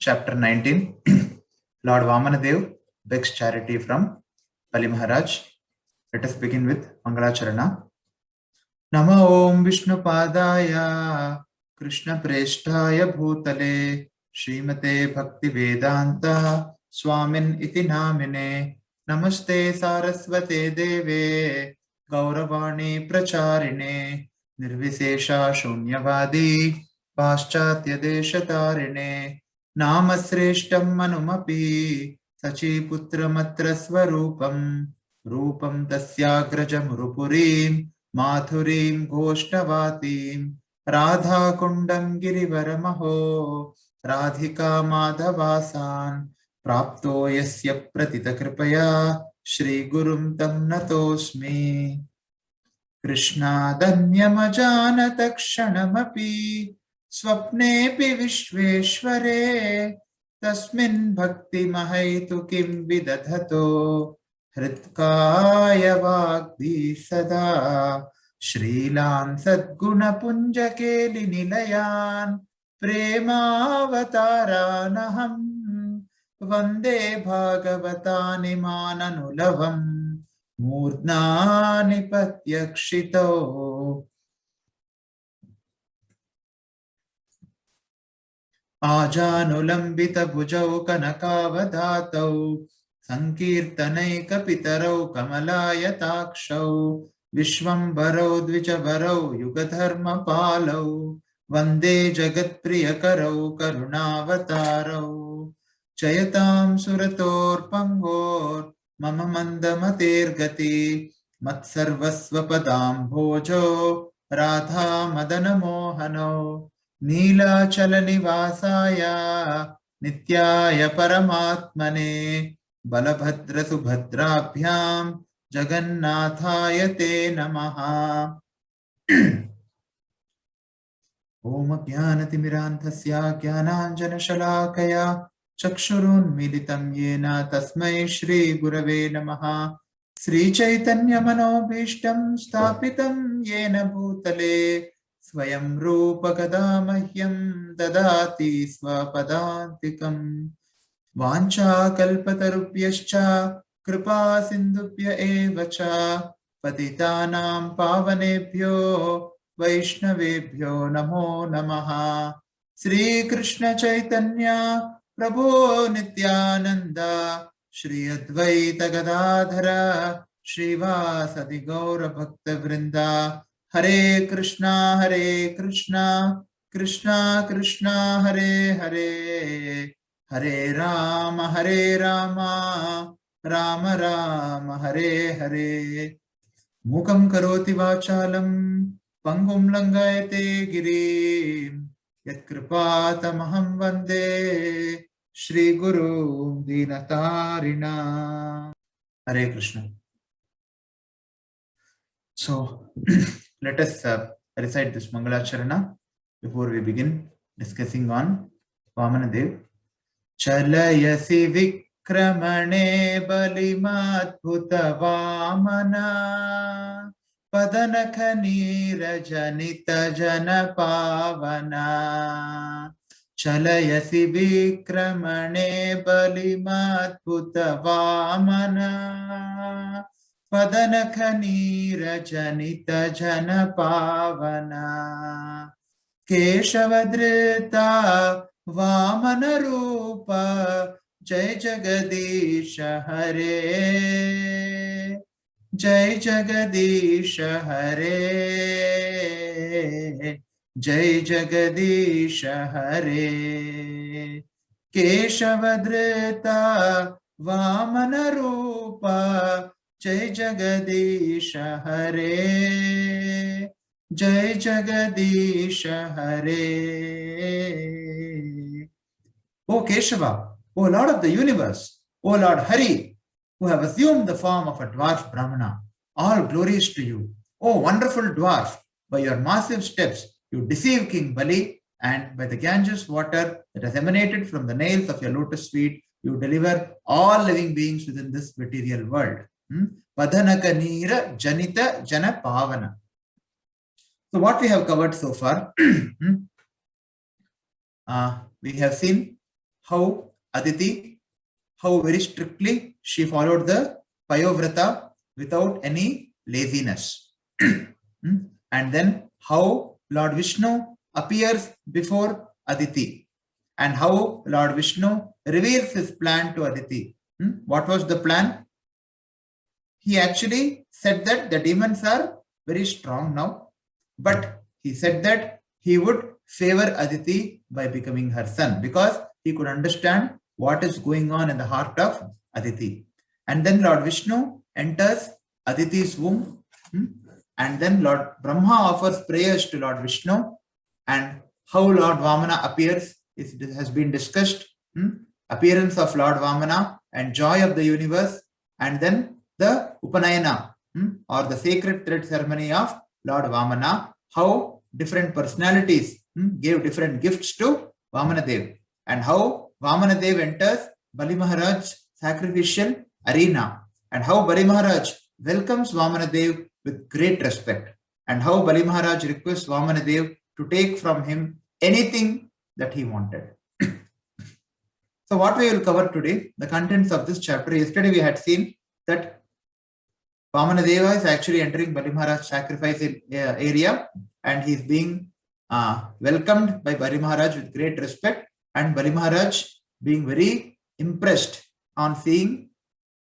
Chapter 19. Lord Vāmanadeva begs charity from Bali Mahārāja. Let us begin with Mangalacharana. Nama Om Vishnu Padaya Krishna Preshtaya Bhutale Srimate Bhakti Vedanta Swamin Iti Namine Namaste Saraswate Deve Gauravani Pracharine Nirvisesha Shunyavadi Paschatya Deshatarine Namasreshtam Manumapi Sachiputra Swarupam Rupam Tasyagrajam Rupurim Mathurim Goshtavatim Radha Kundam Girivaramaho Radhika Madhavasan Prapto Yasya Pratita Kripaya Shri Gurum Tam Natosmi Krishna Danyamajanat Kshanamapi Swapnepi Vishveshware Tasmin Bhakti Mahaitu Kim Vidadhato Hritkaya Vagdi Sada Shrilan Sadguna Punjakeli Nilayan Premavataranaham Vande Bhagavatani Mananulavam Murdnani Patyakshito Ajanulambita Bhujau Kanakavadhatau Sankirtanaika Pitarau Kamalayatakshaw Vishwambarau Dvijabarau Yugadharma Palau Vande Jagat Priyakarau Karunavatarau Chayatam Surator Pangor Mama Mandamatir Gati Matsarvasvapadam Bhojo Radha Madana Mohano Nila Chalanivasaya Nityaya Paramatmane Balabhadra Subhadrabhyam Jagannathaya Te Namaha Om Jnanatimirandhasya Jnananjana Shalakaya Chakshurun Militam Yena Tasmai Shri Gurave Namaha Sri Chaitanya Manobhishtam Stapitam Yena Bhutale Swayam Rupa Kadamahyam Dadati Swapadantikam Vancha kalpatarupyascha kripa sindhubhya evacha patitanam pavanebhyo vaishnavebhyo namo namaha Sri Krishna Chaitanya Prabhu Nityananda Shri Advaita Gadadhara Shrivasadi Gaura Bhakta Vrinda Hare Krishna Krishna Krishna Hare Hare Hare Rama, Rama Rama, Hare Hare. Mukam karoti vachalam, pangum langayate girim, yat kripatamaham vande, Shri Guru Dinatarina. Hare Krishna. So, let us recite this Mangalacharana before we begin discussing on Vāmanadeva. Chalayasi vikramane balimadbhuta vāmana padanakhanira janita jana pavana Chalayasi vikramane balimadbhuta vāmana padanakhanira janita jana pavana Keshavadrita Vāmana Rupa Jai Jagadisha Hare Jai Jagadisha Hare Jai Jagadisha Hare Keshavadrita Vāmana Rupa Jai Jagadisha Hare Jai Jagadisha Hare O Keshava, O Lord of the universe, O Lord Hari, who have assumed the form of a dwarf Brahmana, all glories to you. O wonderful dwarf, by your massive steps, you deceive King Bali, and by the Ganges water that has emanated from the nails of your lotus feet, you deliver all living beings within this material world. Padhanaka Neera Janita Jana Pavana. So what we have covered so far, we have seen how Aditi, how very strictly she followed the Payovrata without any laziness. And then how Lord Vishnu appears before Aditi and how Lord Vishnu reveals his plan to Aditi. What was the plan? He actually said that the demons are very strong now, but he said that he would favor Aditi by becoming her son because he could understand what is going on in the heart of Aditi. And then Lord Vishnu enters Aditi's womb, and then Lord Brahma offers prayers to Lord Vishnu, and how Lord Vamana appears has been discussed. Appearance of Lord Vamana and joy of the universe, and then the Upanayana or the sacred thread ceremony of Lord Vamana, how different personalities gave different gifts to Vāmanadeva, and how Vāmanadeva enters Bali Mahārāj's sacrificial arena, and how Bali Mahārāja welcomes Vāmanadeva with great respect, and how Bali Mahārāja requests Vāmanadeva to take from him anything that he wanted. So what we will cover today, the contents of this chapter. Yesterday we had seen that Vāmanadeva is actually entering Bali Mahārāj's sacrifice area, and he is being welcomed by Bali Mahārāja with great respect, and Bali Mahārāja being very impressed on seeing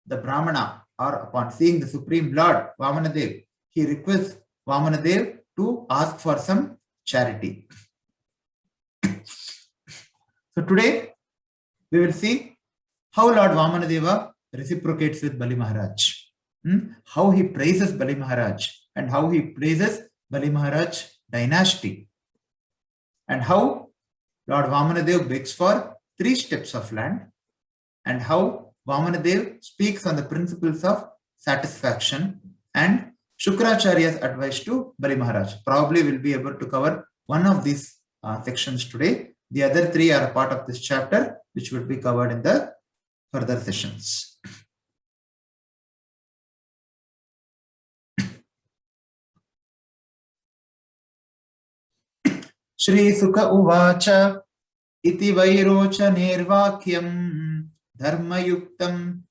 the Brahmana or upon seeing the Supreme Lord Vāmanadeva. He requests Vāmanadeva to ask for some charity. So today we will see how Lord Vāmanadeva reciprocates with Bali Mahārāja, how he praises Bali Mahārāja, and how he praises Bali Mahārāja dynasty, and how Lord Vāmanadeva begs for 3 steps of land, and how Vāmanadeva speaks on the principles of satisfaction, and Shukracharya's advice to Bali Mahārāja. Probably we'll be able to cover one of these sections today. The other 3 are a part of this chapter, which will be covered in the further sessions. Shri Sukha Uvacha Iti Vairocha Nirvakyam Dharma Yuktam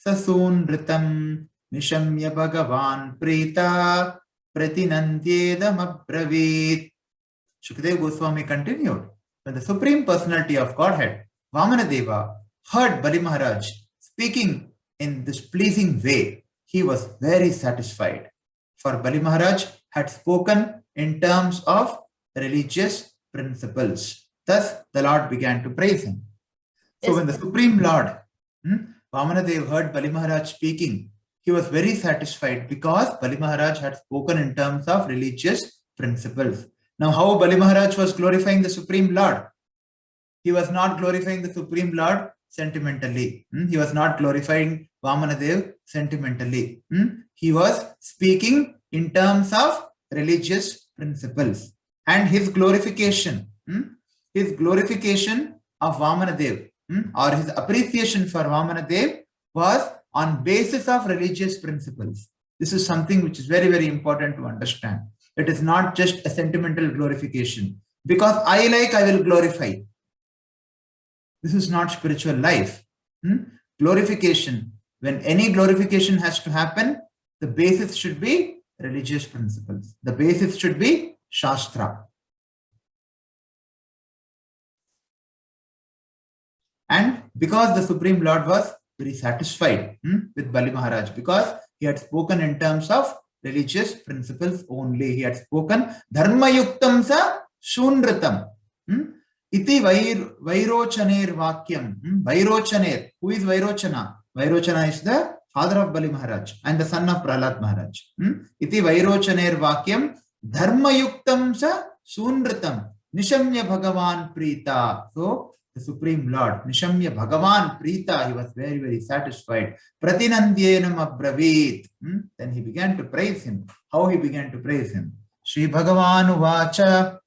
Sasunritam Nishamya Bhagavan Prita Pratinandyedam Abravit. Shukadeva Goswami continued. When the Supreme Personality of Godhead, Vāmanadeva, heard Bali Mahārāja speaking in this pleasing way, he was very satisfied. For Bali Mahārāja had spoken in terms of religious principles. Thus, the Lord began to praise him. So when the Supreme Lord, Vāmanadeva, heard Bali Mahārāja speaking, he was very satisfied because Bali Mahārāja had spoken in terms of religious principles. Now, how Bali Mahārāja was glorifying the Supreme Lord? He was not glorifying the Supreme Lord sentimentally. He was not glorifying Vāmanadeva sentimentally. He was speaking in terms of religious principles. And his glorification of Vāmanadeva, or his appreciation for Vāmanadeva, was on basis of religious principles. This is something which is very, very important to understand. It is not just a sentimental glorification. Because I like, I will glorify. This is not spiritual life. Glorification. When any glorification has to happen, the basis should be religious principles. The basis should be Shastra. And because the Supreme Lord was very satisfied with Bali Mahārāja, because he had spoken in terms of religious principles only. He had spoken Dharma Yuktam sa Shunratam. Iti Vairochaner Vakyam. Vairochaner. Who is Vairochana? Vairochana is the father of Bali Mahārāja and the son of Prahlad Mahārāja. Iti Vairochaner Vakyam Dharma Yuktam sa Shunratam. Nishamya Bhagavan Prita. So, the Supreme Lord, Nishamya Bhagavan Prita, he was very, very satisfied. Pratinandyenam Abravit. Then he began to praise him. How he began to praise him? Shri Bhagavan Uvacha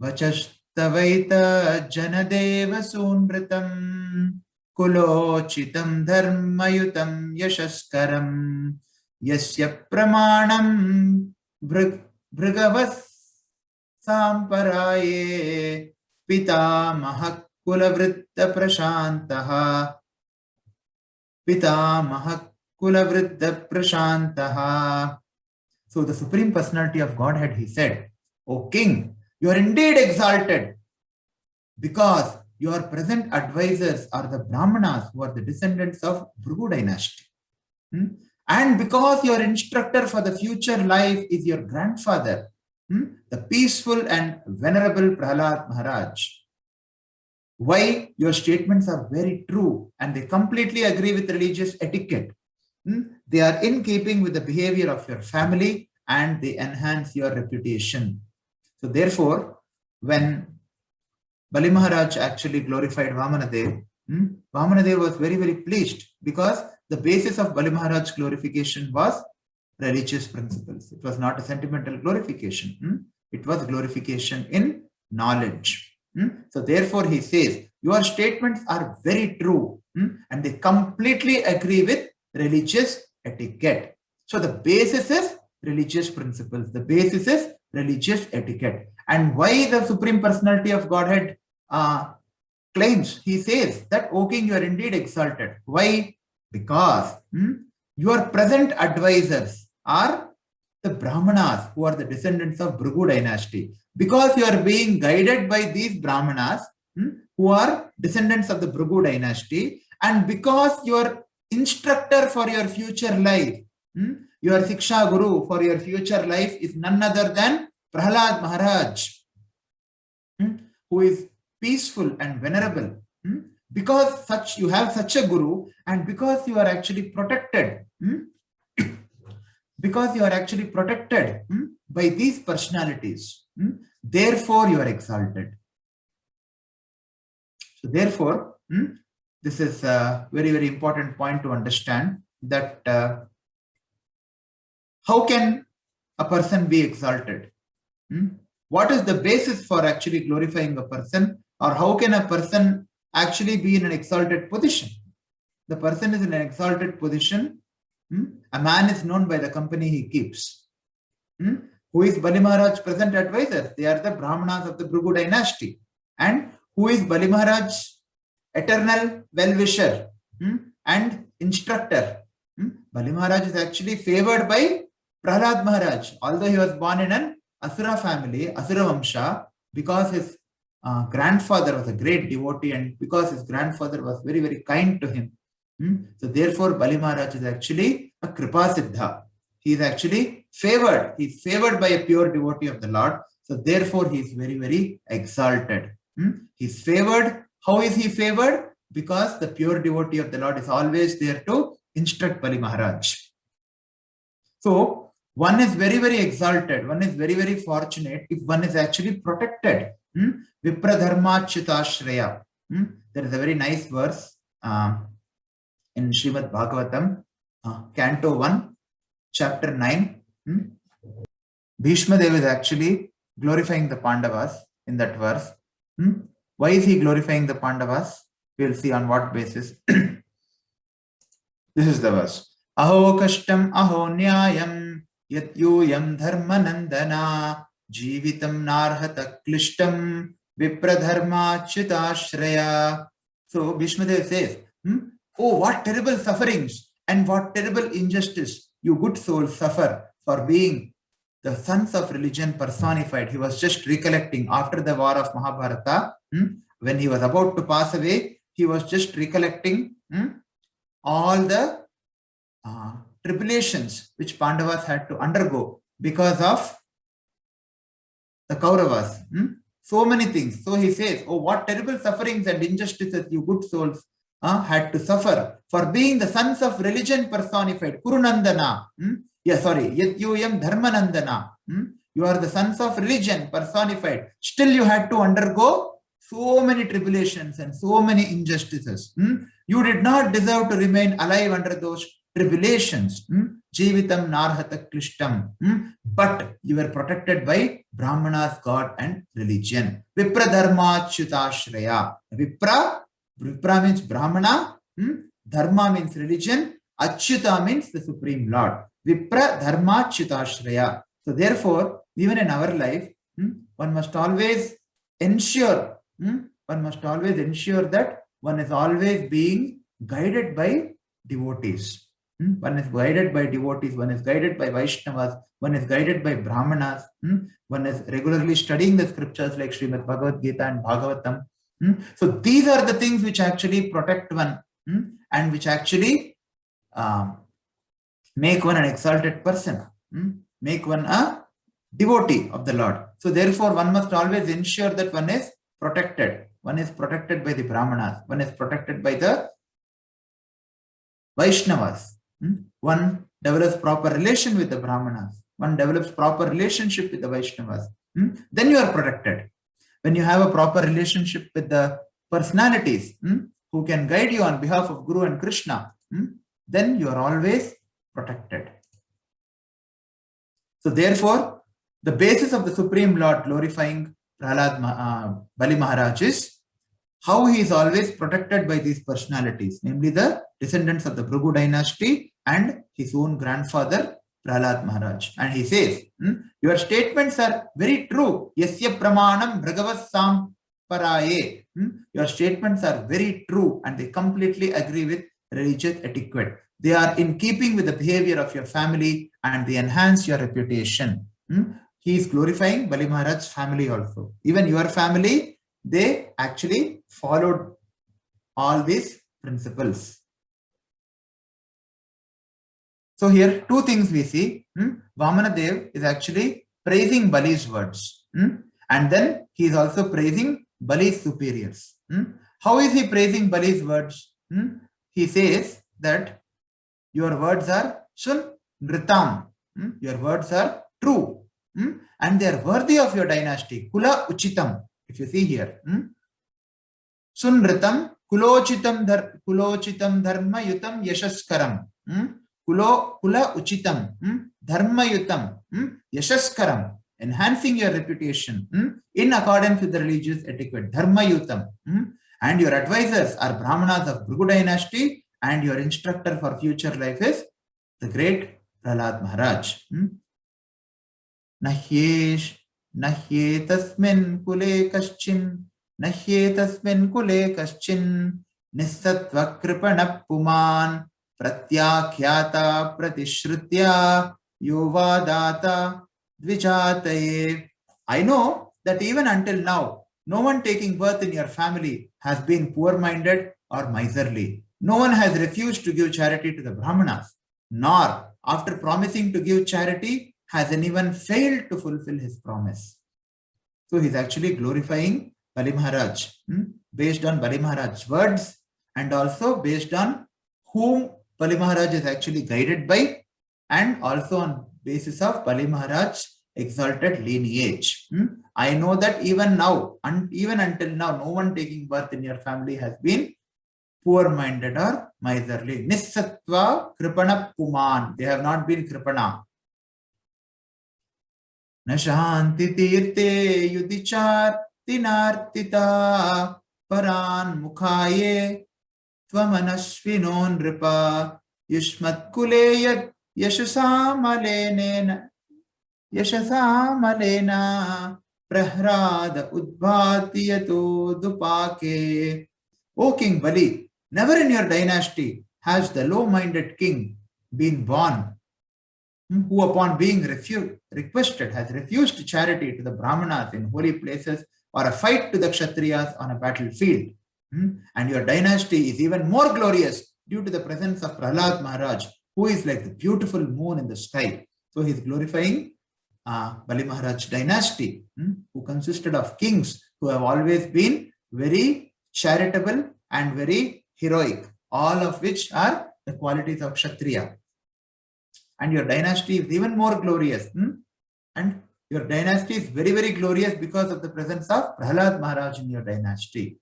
Vachastavaita Janadeva Sunritam Kulochitam Dharmayutam Yashaskaram Yasya Pramanam Brigavas Samparaye Pita Mahak Kulavritta Prashantaha. Pitamaha Kulavritta Prashantaha. So the Supreme Personality of Godhead, he said, O King, you are indeed exalted because your present advisors are the Brahmanas who are the descendants of Bhrigu dynasty. And because your instructor for the future life is your grandfather, the peaceful and venerable Prahlad Maharaj. Why your statements are very true and they completely agree with religious etiquette. They are in keeping with the behavior of your family and they enhance your reputation. So therefore, when Bali Maharaj actually glorified Vāmanadeva, Vāmanadeva was very, very pleased because the basis of Bali Maharaj's glorification was religious principles. It was not a sentimental glorification. It was glorification in knowledge. So therefore he says, your statements are very true and they completely agree with religious etiquette. So the basis is religious principles. The basis is religious etiquette. And why the Supreme Personality of Godhead claims, he says that, O King, you are indeed exalted. Why? Because your present advisors are the Brahmanas who are the descendants of Bhrigu dynasty. Because you are being guided by these Brahmanas who are descendants of the Bhrigu dynasty, and because your instructor for your future life, your Siksha Guru for your future life is none other than Prahlad Maharaj, who is peaceful and venerable. Because you have such a Guru, and because you are actually protected, because you are actually protected by these personalities, therefore you are exalted. So therefore, this is a very, very important point to understand that how can a person be exalted? What is the basis for actually glorifying a person, or how can a person actually be in an exalted position? The person is in an exalted position. A man is known by the company he keeps. Who is Bali Maharaj's present advisor? They are the Brahmanas of the Bhrigu dynasty. And who is Bali Maharaj's eternal well-wisher and instructor? Bali Maharaj is actually favored by Prahlad Maharaj. Although he was born in an Asura family, Asura Vamsha, because his grandfather was a great devotee and because his grandfather was very, very kind to him. So therefore, Bali Maharaj is actually a Kripa Siddha. He is actually favored. He is favored by a pure devotee of the Lord. So therefore, he is very, very exalted. He is favored. How is he favored? Because the pure devotee of the Lord is always there to instruct Bali Maharaj. So one is very, very exalted. One is very, very fortunate if one is actually protected. Vipradharmachyutashraya. There is a very nice verse in Srimad Bhagavatam, Canto 1, Chapter 9. Bhishmadeva is actually glorifying the Pandavas in that verse. Why is he glorifying the Pandavas? We will see on what basis. This is the verse. Aho kashtam aho nyayam yatyuyam dharmanandana jivitam narhata klishtam vipradharma chitashraya. So Bhishmadeva says, oh, what terrible sufferings and what terrible injustice you good souls suffer for being the sons of religion personified. He was just recollecting after the war of Mahabharata, when he was about to pass away, he was just recollecting all the tribulations which Pandavas had to undergo because of the Kauravas. So many things. So he says, oh, what terrible sufferings and injustices you good souls had to suffer for being the sons of religion personified. Kurunandana. Yatyuyam dharmanandana. You are the sons of religion personified. Still you had to undergo so many tribulations and so many injustices. You did not deserve to remain alive under those tribulations. Jivitam narhata klishtam. But you were protected by Brahmanas, God and religion. Vipradharma achyutashraya. Vipra means Brahmana. Dharma means religion. Achyuta means the Supreme Lord. Vipra dharma achyutashraya. So therefore, even in our life, one must always ensure, one one must always ensure that one is always being guided by devotees. One is guided by devotees, one is guided by Vaishnavas, one is guided by Brahmanas, one is regularly studying the scriptures like Srimad Bhagavatam and Bhagavatam. So these are the things which actually protect one and which actually make one an exalted person, make one a devotee of the Lord. So therefore one must always ensure that one is protected. One is protected by the Brahmanas, one is protected by the Vaishnavas. One develops proper relation with the Brahmanas, one develops proper relationship with the Vaishnavas. Then you are protected. When you have a proper relationship with the personalities who can guide you on behalf of Guru and Krishna, then you are always protected. So therefore, the basis of the Supreme Lord glorifying Bali Mahārāja is how he is always protected by these personalities, namely the descendants of the Prabhu dynasty and his own grandfather Prahlad Maharaj. And he says, your statements are very true. Yasya pramanam bhragavas samparaye. Your statements are very true and they completely agree with religious etiquette. They are in keeping with the behavior of your family and they enhance your reputation. He is glorifying Bali Maharaj's family also. Even your family, they actually followed all these principles. So here, two things we see. Vāmanadeva is actually praising Bali's words. And then he is also praising Bali's superiors. How is he praising Bali's words? He says that your words are sun nritam. Your words are true. And they are worthy of your dynasty. Kula uchitam. If you see here. Sun nritam kulochitam dharma yutam yashaskaram. Kula uchitam dharma yutam yashaskaram. Enhancing your reputation in accordance with the religious etiquette. Dharma yutam. And your advisors are Brahmanas of Bhrigu dynasty and your instructor for future life is the great Prahlad Maharaj. Nahye tasmin kule kaschin nissatva kripana puman pratyakhyata pratishrutya yovadata dvijataye. I know that even until now, no one taking birth in your family has been poor-minded or miserly. No one has refused to give charity to the Brahmanas, nor after promising to give charity has anyone failed to fulfill his promise. So he's actually glorifying Bali Maharaj based on Bali Maharaj's words and also based on whom Bali Maharaj is actually guided by and also on basis of Bali Maharaj's exalted lineage. I know that even now, even until now, no one taking birth in your family has been poor-minded or miserly. Nissatva kripana puman. They have not been kripana. Nashanti tirte yudichar tinartita paran mukhaye tvamanashvinon ripa yushmat kuleyat yashasamalena prahrada udbhatiyato dupake. O King Bali, never in your dynasty has the low-minded king been born who upon being requested has refused charity to the Brahmanas in holy places or a fight to the Kshatriyas on a battlefield. And your dynasty is even more glorious due to the presence of Prahlad Maharaj, who is like the beautiful moon in the sky. So he is glorifying Bali Maharaj dynasty, who consisted of kings who have always been very charitable and very heroic, all of which are the qualities of Kshatriya. And your dynasty is even more glorious. And your dynasty is very, very glorious because of the presence of Prahlad Maharaj in your dynasty.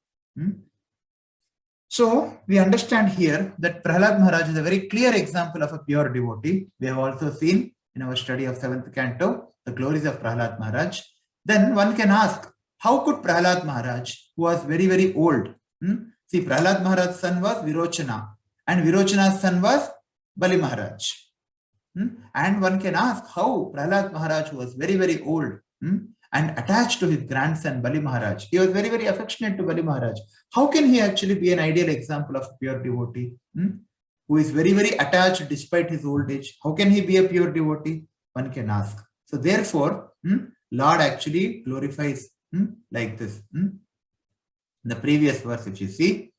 So we understand here that Prahlad Maharaj is a very clear example of a pure devotee. We have also seen in our study of 7th canto the glories of Prahlad Maharaj. Then one can ask, how could Prahlad Maharaj, who was very, very old, see, Prahlad Maharaj's son was Virochana and Virochana's son was Bali Maharaj. And one can ask how Prahlad Maharaj, who was very, very old and attached to his grandson Bali Maharaj. He was very, very affectionate to Bali Maharaj. How can he actually be an ideal example of a pure devotee? Who is very, very attached despite his old age? How can he be a pure devotee? One can ask. So therefore, Lord actually glorifies like this. In the previous verse, if you see,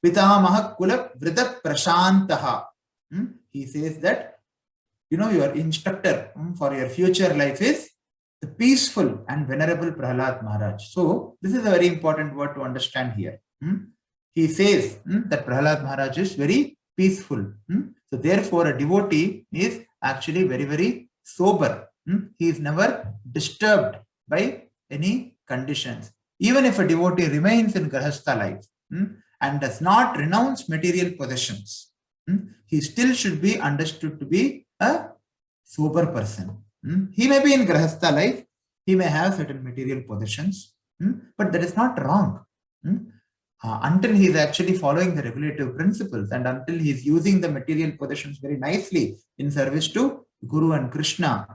Pitamaha Kula Vrita Prashantaha. He says that, your instructor for your future life is the peaceful and venerable Prahlad Maharaj. So this is a very important word to understand here. He says that Prahlad Maharaj is very peaceful. So therefore, a devotee is actually very, very sober. He is never disturbed by any conditions. Even if a devotee remains in Grahastha life and does not renounce material possessions, he still should be understood to be a sober person. He may be in Grahastha life, he may have certain material possessions, but that is not wrong. Until he is actually following the regulative principles and until he is using the material possessions very nicely in service to Guru and Krishna,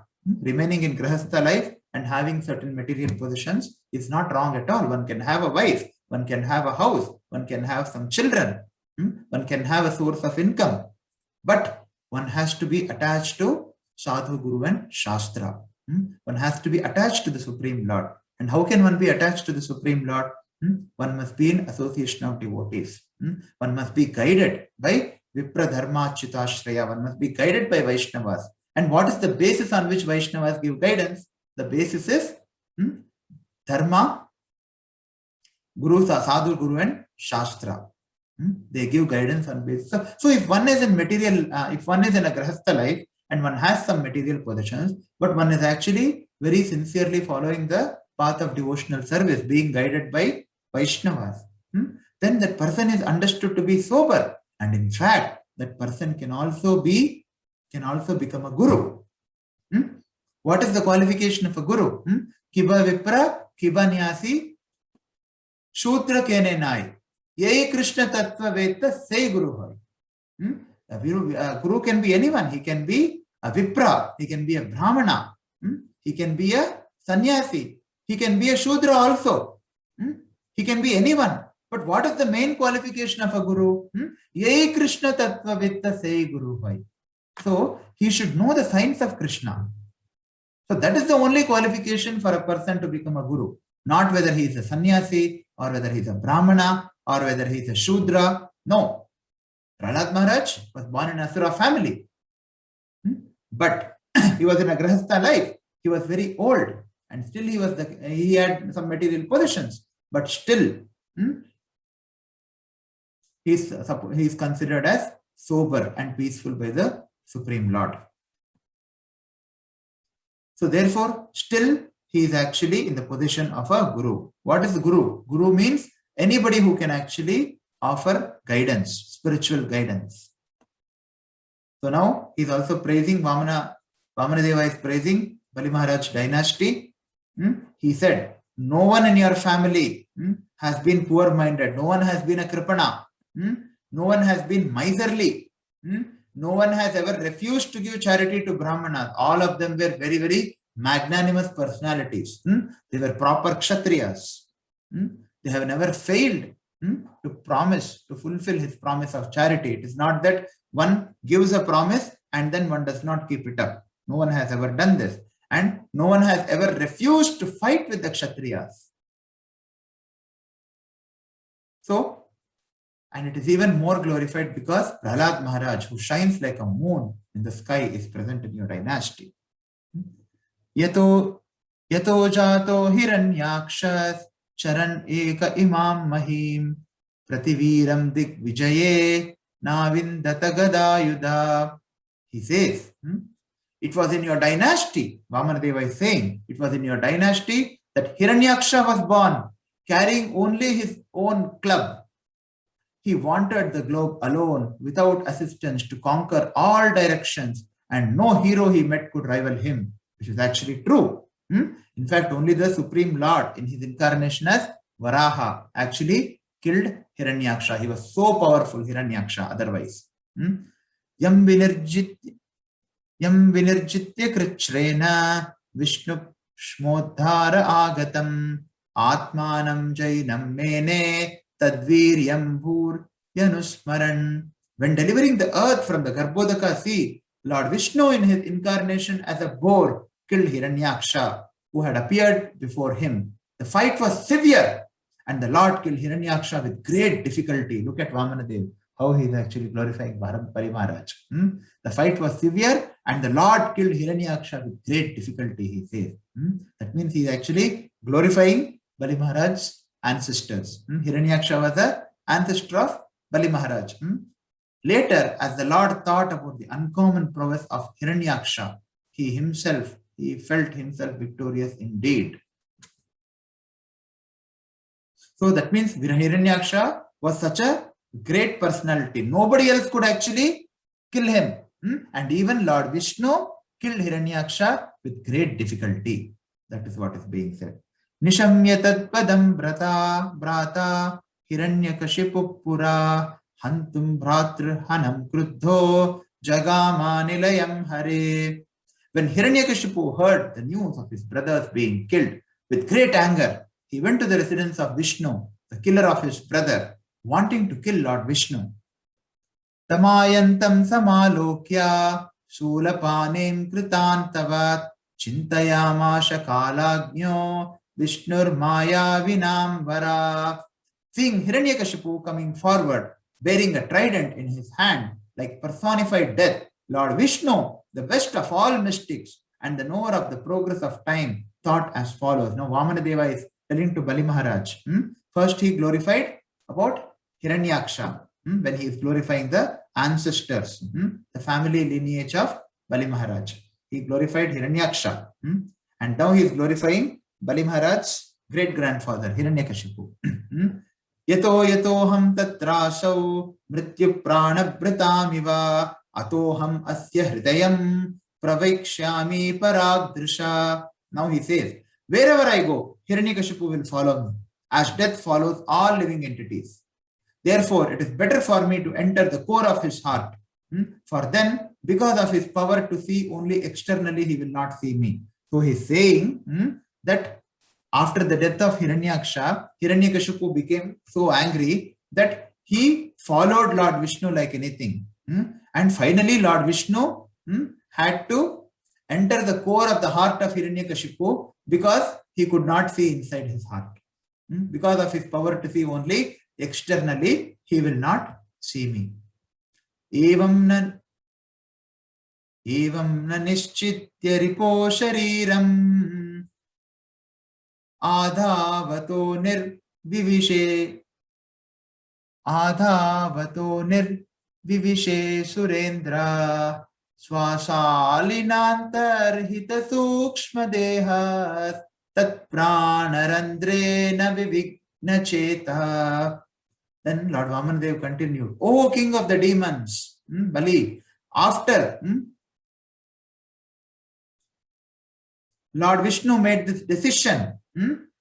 remaining in Grahastha life and having certain material possessions is not wrong at all. One can have a wife, one can have a house, one can have some children, one can have a source of income, but one has to be attached to Sadhu, Guru and Shastra. One has to be attached to the Supreme Lord. And how can one be attached to the Supreme Lord? One must be in association of devotees. One must be guided by Vipra Dharma Chitashraya. One must be guided by Vaishnavas. And what is the basis on which Vaishnavas give guidance? The basis is Dharma, Guru, Sadhu, Guru and Shastra. They give guidance on basis. So if one is in material, if one is in a Grahastha life and one has some material possessions, but one is actually very sincerely following the path of devotional service, being guided by Vaishnavas, then that person is understood to be sober. And in fact, that person can also become a guru. What is the qualification of a guru? Kiba Vipra, Kiba Nyasi, Shudra Kene Nai. Yei Krishna Tattva Veta Say Guru Hai. A guru can be anyone. He can be a Vipra. He can be a Brahmana. He can be a Sannyasi. He can be a Shudra also. He can be anyone. But what is the main qualification of a guru? Yei Krishna Tattva Veta Say Guru Hai. So he should know the signs of Krishna. So that is the only qualification for a person to become a guru. Not whether he is a sannyasi or whether he is a brahmana or whether he is a shudra. No. Prahlad Maharaj was born in Asura family. But he was in a Grahastha life. He was very old and still he had some material possessions. But still, he is considered as sober and peaceful by the Supreme Lord. So therefore, still he is actually in the position of a guru. What is the guru? Guru means anybody who can actually offer guidance, spiritual guidance. So now he is also praising Vāmanadeva is praising Bali Maharaj dynasty. He said, no one in your family has been poor-minded. No one has been a kripana. No one has been miserly. No one has ever refused to give charity to Brahmanas. All of them were very, very magnanimous personalities. They were proper Kshatriyas. They have never failed to fulfill his promise of charity. It is not that one gives a promise and then one does not keep it up. No one has ever done this. And no one has ever refused to fight with the Kshatriyas. So, and it is even more glorified because Prahlad Maharaj, who shines like a moon in the sky, is present in your dynasty. Yato jato hiranyakshas charan eka imam mahim prativiram dik vijaye navindata gadayuda. He says, it was in your dynasty, Vāmanadeva is saying, it was in your dynasty that Hiranyaksha was born, carrying only his own club. He wandered the globe alone, without assistance, to conquer all directions, and no hero he met could rival him, which is actually true. In fact, only the Supreme Lord in his incarnation as Varaha actually killed Hiranyaksha. He was so powerful, Hiranyaksha, otherwise. Yam vinirjit Yam vinirjitya krichrena Vishnu shmodhara agatam Atmanam jainam mene Tadviryam bhur yanusmaran. When delivering the earth from the Garbhodaka sea, Lord Vishnu in his incarnation as a boar killed Hiranyaksha, who had appeared before him. The fight was severe, and the Lord killed Hiranyaksha with great difficulty. Look at Vāmanadeva, how he is actually glorifying Bali Mahārāja. The fight was severe, and the Lord killed Hiranyaksha with great difficulty, he says. That means he is actually glorifying Bali Mahārāja's ancestors. Hiranyaksha was the ancestor of Bali Mahārāja. Later, as the Lord thought about the uncommon prowess of Hiranyaksha, he felt himself victorious indeed. So that means Hiranyaksha was such a great personality. Nobody else could actually kill him. And even Lord Vishnu killed Hiranyaksha with great difficulty. That is what is being said. Nishamya tadpadam brata Hiranyakashipu pura Hantum Bhratr Hanam Kruddho Jagama Nilayam Hare. When Hiranyakashipu heard the news of his brothers being killed, with great anger, he went to the residence of Vishnu, the killer of his brother, wanting to kill Lord Vishnu. Tamayantam samalokya Sulapanim Kritantavat Chintayamasha Kalagno Vishnur Maya Vinambara. Seeing Hiranyakashipu coming forward, bearing a trident in his hand, like personified death, Lord Vishnu, the best of all mystics and the knower of the progress of time, thought as follows. Now, Vāmanadeva is telling to Bali Mahārāja. First, he glorified about Hiranyaksha, when he is glorifying the ancestors, the family lineage of Bali Mahārāja. He glorified Hiranyaksha, and now he is glorifying Bali Mahārāja's great-grandfather, Hiranyakashipu. Yato yatoham tatrasau mrityu pranabhritamiva atoham asya hridayam pravikshyami paragdrisha. Now he says, wherever I go, Hiranyakashipu will follow me, as death follows all living entities. Therefore, it is better for me to enter the core of his heart. For then, because of his power to see only externally, he will not see me. So he is saying that after the death of Hiranyaksha, Hiranyakashipu became so angry that he followed Lord Vishnu like anything. And finally, Lord Vishnu had to enter the core of the heart of Hiranyakashipu because he could not see inside his heart. Because of his power to see only externally, he will not see me. Evam na nischitya ripo shariram Adhavato nirvivishe surendra Swasalinantarhita sukshma dehas tat pranarandrena vivigna cheta. Then Lord Vāmanadeva continued, O king of the demons, Bali, after Lord Vishnu made this decision,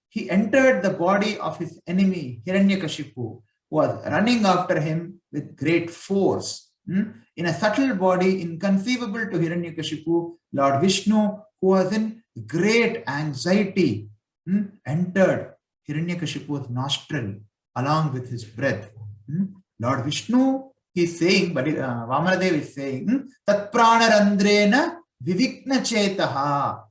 he entered the body of his enemy, Hiranyakashipu, who was running after him with great force. In a subtle body inconceivable to Hiranyakashipu, Lord Vishnu, who was in great anxiety, entered Hiranyakashipu's nostril along with his breath. Lord Vishnu, he is saying, but Vāmanadeva is saying, Tat pranarandrena vivigna chetaha.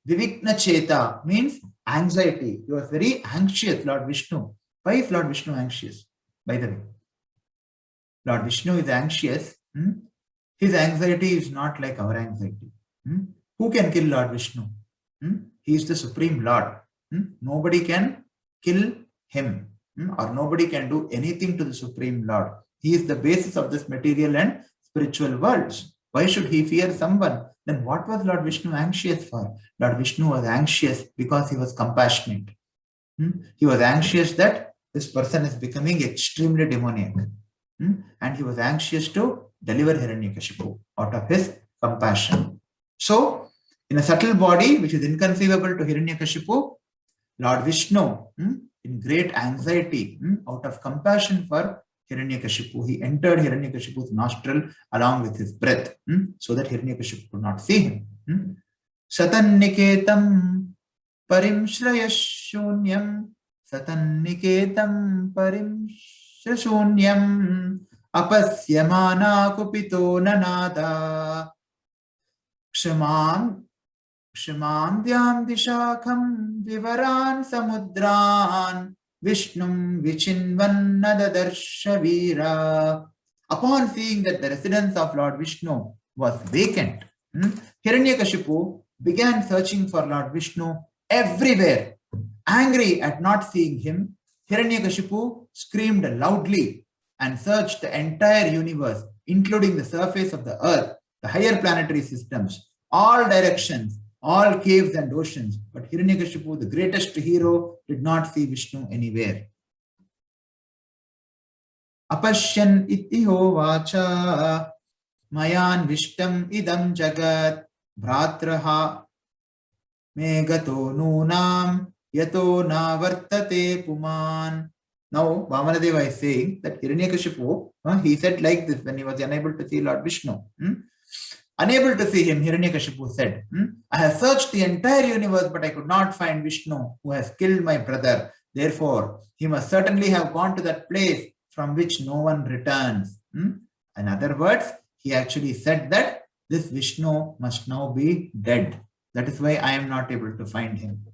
Vivigna cheta means anxiety. He was very anxious, Lord Vishnu. Why is Lord Vishnu anxious? By the way, Lord Vishnu is anxious. His anxiety is not like our anxiety. Who can kill Lord Vishnu? He is the Supreme Lord. Nobody can kill him, or nobody can do anything to the Supreme Lord. He is the basis of this material and spiritual worlds. Why should he fear someone? Then what was Lord Vishnu anxious for? Lord Vishnu was anxious because he was compassionate. He was anxious that this person is becoming extremely demoniac. And he was anxious to deliver Hiranyakashipu out of his compassion. So, in a subtle body which is inconceivable to Hiranyakashipu, Lord Vishnu, in great anxiety, out of compassion for Hiranyakashipu. He entered Hiranyakashipu's nostril along with his breath, so that Hiranyakashipu could not see him. Satanniketam parimshrayashunyam, Satanniketam parimshrashunyam, apasyamana kupito nanada, Kshamandyam dishakam vivaran samudran, Vishnum vichinvannadadarsha veera. Upon seeing that the residence of Lord Vishnu was vacant, Hiranyakashipu began searching for Lord Vishnu everywhere. Angry at not seeing him, Hiranyakashipu screamed loudly and searched the entire universe, including the surface of the earth, the higher planetary systems, all directions, all caves and oceans. But Hiranyakashipu, the greatest hero, did not see Vishnu anywhere. Apashyan iti hovacha mayan vishtam idam jagat bhratraha megato nunam yato na vartate puman. Now, Vāmanadeva is saying that Hiranyakashipu, he said like this when he was unable to see Lord Vishnu. Unable to see him, Hiranyakashipu said, I have searched the entire universe, but I could not find Vishnu, who has killed my brother. Therefore, he must certainly have gone to that place from which no one returns. In other words, he actually said that this Vishnu must now be dead. That is why I am not able to find him.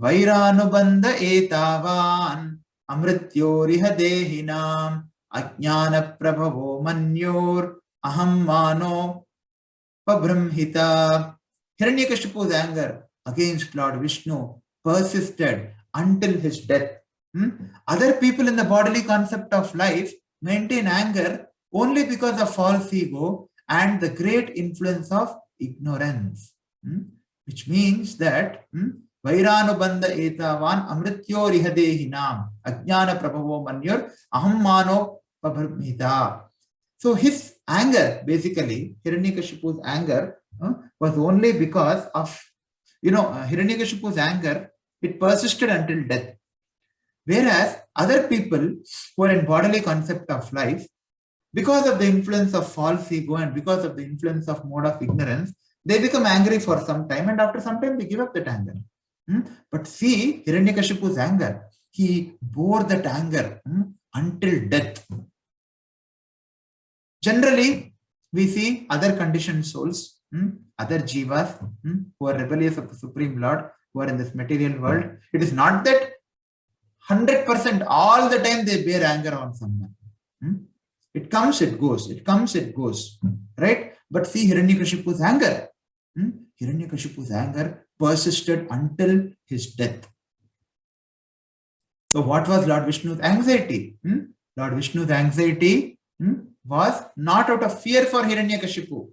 Vairanubandha etavan amrityoriha dehinam ajnana prabhavo manyor aham mano pabramhita. Hiranyakashipu's anger against Lord Vishnu persisted until his death. Other people in the bodily concept of life maintain anger only because of false ego and the great influence of ignorance. Which means that Vairanubandha etavan amrityoriha dehinam ajnana prabhavo manyor aham mano pabramhita. So his anger, basically, Hiranyakashipu's anger was only because of, Hiranyakashipu's anger, it persisted until death. Whereas other people who are in bodily concept of life, because of the influence of false ego and because of the influence of mode of ignorance, they become angry for some time and after some time they give up that anger. But see, Hiranyakashipu's anger, he bore that anger until death. Generally, we see other conditioned souls, other jivas who are rebellious of the Supreme Lord, who are in this material world. It is not that 100% all the time they bear anger on someone. It comes, it goes. It comes, it goes. Right? But see Hiranyakashipu's anger. Hiranyakashipu's anger persisted until his death. So what was Lord Vishnu's anxiety? Lord Vishnu's anxiety was not out of fear for Hiranyakashipu.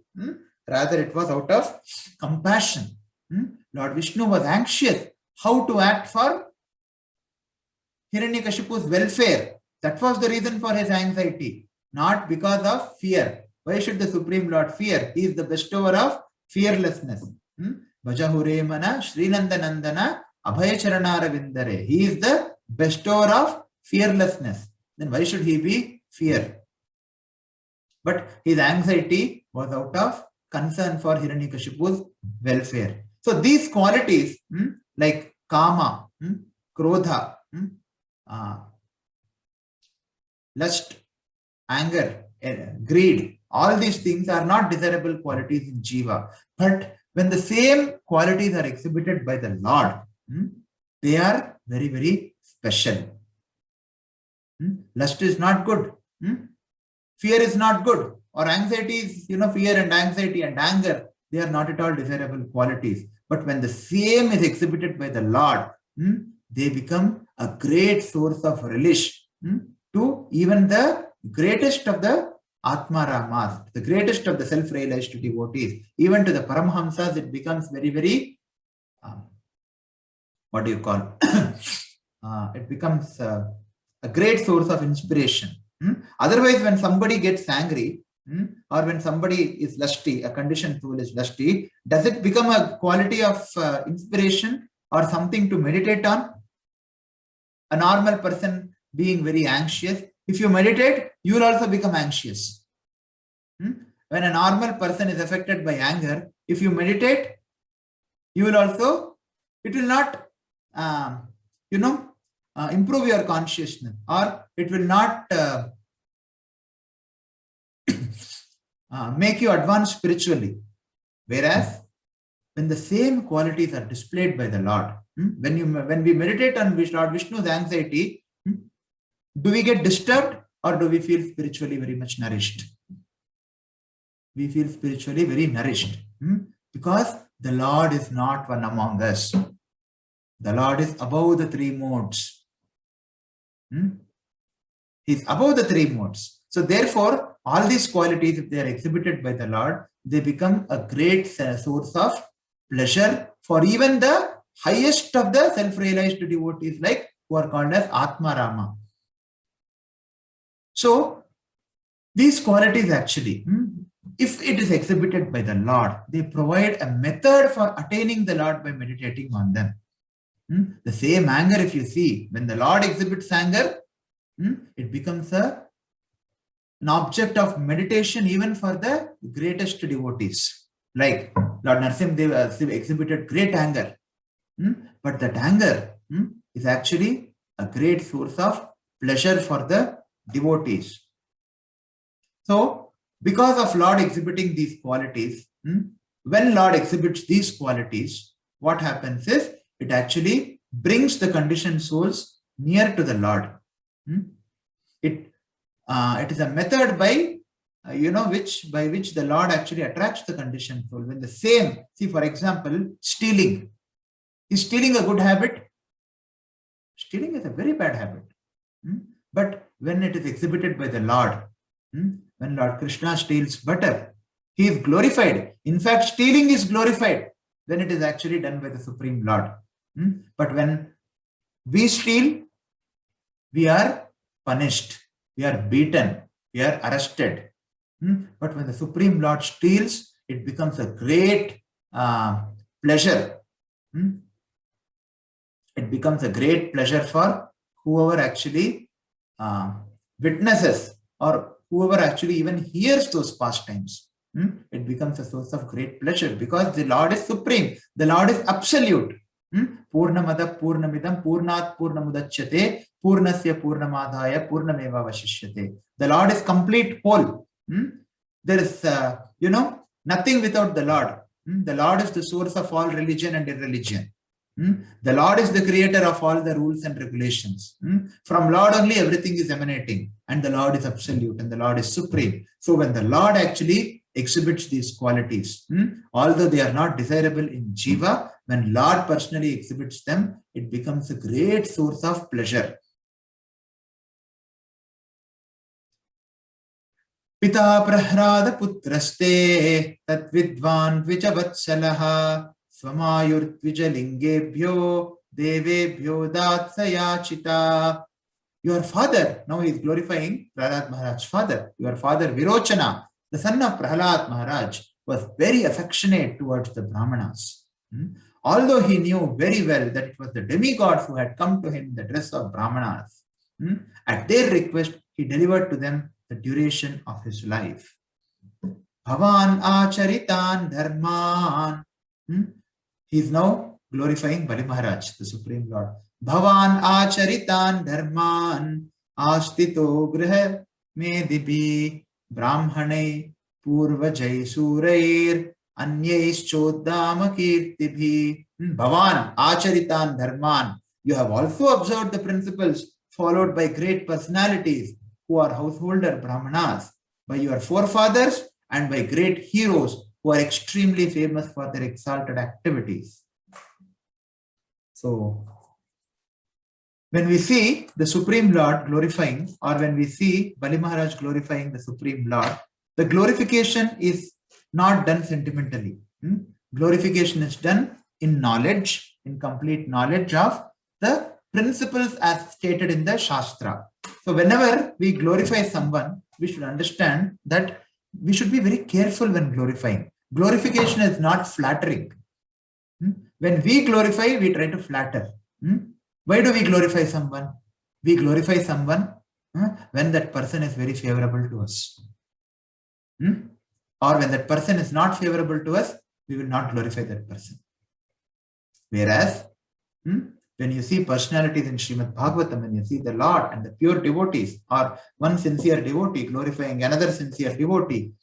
Rather, it was out of compassion. Lord Vishnu was anxious how to act for Hiranyakashipu's welfare. That was the reason for his anxiety, not because of fear. Why should the Supreme Lord fear? He is the bestower of fearlessness. Vajahure mana Srinandanandana Abhayacharana Vindare. He is the bestower of fearlessness. Then why should he be fear? But his anxiety was out of concern for Hiranyakashipu's welfare. So these qualities like kama, krodha, lust, anger, greed, all these things are not desirable qualities in jiva. But when the same qualities are exhibited by the Lord, they are very, very special. Lust is not good. Fear is not good. Or anxiety is, fear and anxiety and anger, they are not at all desirable qualities. But when the same is exhibited by the Lord, they become a great source of relish to even the greatest of the Atma Ramas, the greatest of the self-realized devotees. Even to the Paramhamsas, it becomes very, very, it becomes a great source of inspiration. Otherwise, when somebody gets angry, or when somebody is lusty, a conditioned soul is lusty, does it become a quality of inspiration or something to meditate on? A normal person being very anxious, If you meditate, you will also become anxious. When a normal person is affected by anger, if you meditate, you will also, it will not, improve your consciousness, or it will not make you advance spiritually. Whereas, when the same qualities are displayed by the Lord, when we meditate on Lord Vishnu's anxiety, do we get disturbed or do we feel spiritually very much nourished? We feel spiritually very nourished because the Lord is not one among us. The Lord is above the three modes. He is above the three modes. So therefore, all these qualities, if they are exhibited by the Lord, they become a great source of pleasure for even the highest of the self-realized devotees, like who are called as Atma Rama. So these qualities actually, if it is exhibited by the Lord, they provide a method for attaining the Lord by meditating on them. The same anger, if you see, when the Lord exhibits anger, it becomes an object of meditation even for the greatest devotees. Like Lord Narasimha exhibited great anger. But that anger is actually a great source of pleasure for the devotees. So, because of Lord exhibiting these qualities, when Lord exhibits these qualities, what happens is it actually brings the conditioned souls near to the Lord. It is a method by which the Lord actually attracts the conditioned soul. When the same, see for example, stealing. Is stealing a good habit? Stealing is a very bad habit. But when it is exhibited by the Lord, when Lord Krishna steals butter, he is glorified. In fact, stealing is glorified when it is actually done by the Supreme Lord. But when we steal, we are punished, we are beaten, we are arrested. But when the Supreme Lord steals, it becomes a great pleasure. It becomes a great pleasure for whoever actually witnesses or whoever actually even hears those pastimes. It becomes a source of great pleasure because the Lord is supreme. The Lord is absolute. Purnamada Purnamidam Purnat Purnamudachyate Purnasya Purnamadhaya Purnameva Vashishyate. The Lord is complete whole. There is nothing without the Lord. The Lord is the source of all religion and irreligion. The Lord is the creator of all the rules and regulations. From Lord only everything is emanating, and the Lord is absolute and the Lord is supreme. So when the Lord actually exhibits these qualities, although they are not desirable in Jiva, when Lord personally exhibits them, it becomes a great source of pleasure. Pita prahrada putraste tat vidvan vijavatsalah Swamayur Dvijalingebhyo Devebhyo Datsayachita. Your father, now he is glorifying Prahlad Maharaj's father. Your father Virochana, the son of Prahlad Maharaj, was very affectionate towards the Brahmanas. Although he knew very well that it was the demigods who had come to him in the dress of Brahmanas, at their request, he delivered to them the duration of his life. Bhavan Acharitan Dharman. He is now glorifying Bali Maharaj, the Supreme Lord. Bhavan Acharitan Dharman Astito Griha Medibi Brahmane Purvajai Surair Anyais Choddama Kirtibhi. Bhavan Acharitan Dharman. You have also observed the principles followed by great personalities who are householder Brahmanas, by your forefathers and by great heroes who are extremely famous for their exalted activities. So, when we see the Supreme Lord glorifying, or when we see Bali Maharaj glorifying the Supreme Lord, the glorification is not done sentimentally. Glorification is done in knowledge, in complete knowledge of the principles as stated in the Shastra. So, whenever we glorify someone, we should understand that we should be very careful when glorifying. Glorification is not flattering. When we glorify, we try to flatter. Why do we glorify someone? We glorify someone when that person is very favorable to us. Or when that person is not favorable to us, we will not glorify that person. Whereas, when you see personalities in Srimad Bhagavatam, when you see the Lord and the pure devotees, or one sincere devotee glorifying another sincere devotee,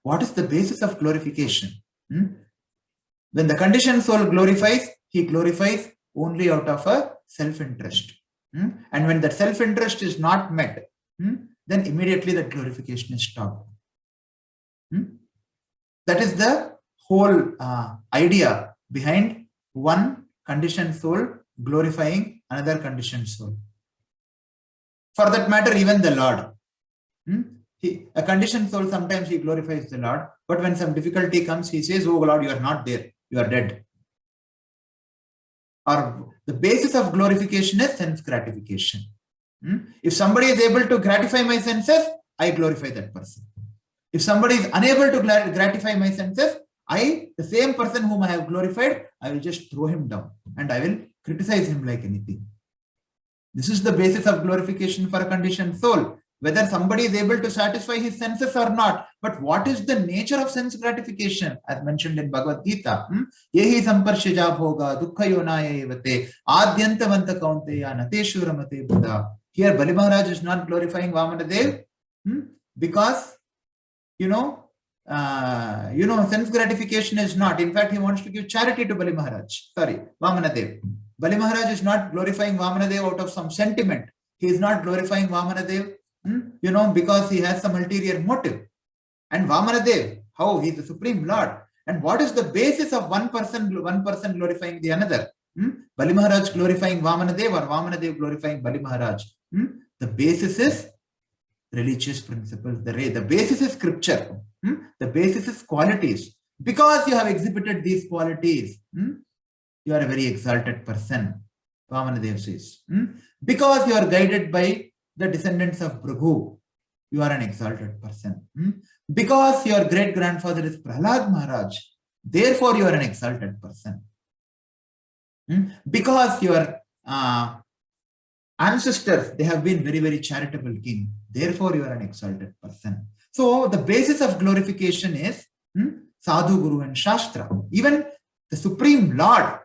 what is the basis of glorification? When the conditioned soul glorifies, he glorifies only out of a self-interest. And when that self-interest is not met, then immediately that glorification is stopped. That is the whole idea behind one conditioned soul glorifying another conditioned soul. For that matter, even the Lord. A conditioned soul, sometimes he glorifies the Lord, but when some difficulty comes, he says, "Oh Lord, you are not there, you are dead." Or the basis of glorification is sense gratification. If somebody is able to gratify my senses, I glorify that person. If somebody is unable to gratify my senses, the same person whom I have glorified, I will just throw him down and I will criticize him like anything. This is the basis of glorification for a conditioned soul. Whether somebody is able to satisfy his senses or not. But what is the nature of sense gratification? As mentioned in Bhagavad Gita. Yehi samparshija bhoga dukkha yonaya evate adyantavanta kaunteya nateshuramate buddha. Here Bali Mahārāja is not glorifying Vāmanadeva because sense gratification is not. In fact, he wants to give charity to Bali Mahārāja. Sorry, Vāmanadeva. Bali Mahārāja is not glorifying Vāmanadeva out of some sentiment. He is not glorifying Vāmanadeva, because he has some ulterior motive. And Vāmanadeva, how? He is the Supreme Lord. And what is the basis of one person glorifying the another? Bali Mahārāja glorifying Vāmanadeva or Vāmanadeva glorifying Bali Mahārāja? The basis is religious principles. The basis is scripture. The basis is qualities. Because you have exhibited these qualities, you are a very exalted person, Vāmanadeva says. Because you are guided by the descendants of Prabhu, you are an exalted person. Because your great-grandfather is Prahlad Maharaj, therefore you are an exalted person. Because your ancestors, they have been very, very charitable king, therefore you are an exalted person. So the basis of glorification is Sadhu, Guru and Shastra. Even the Supreme Lord,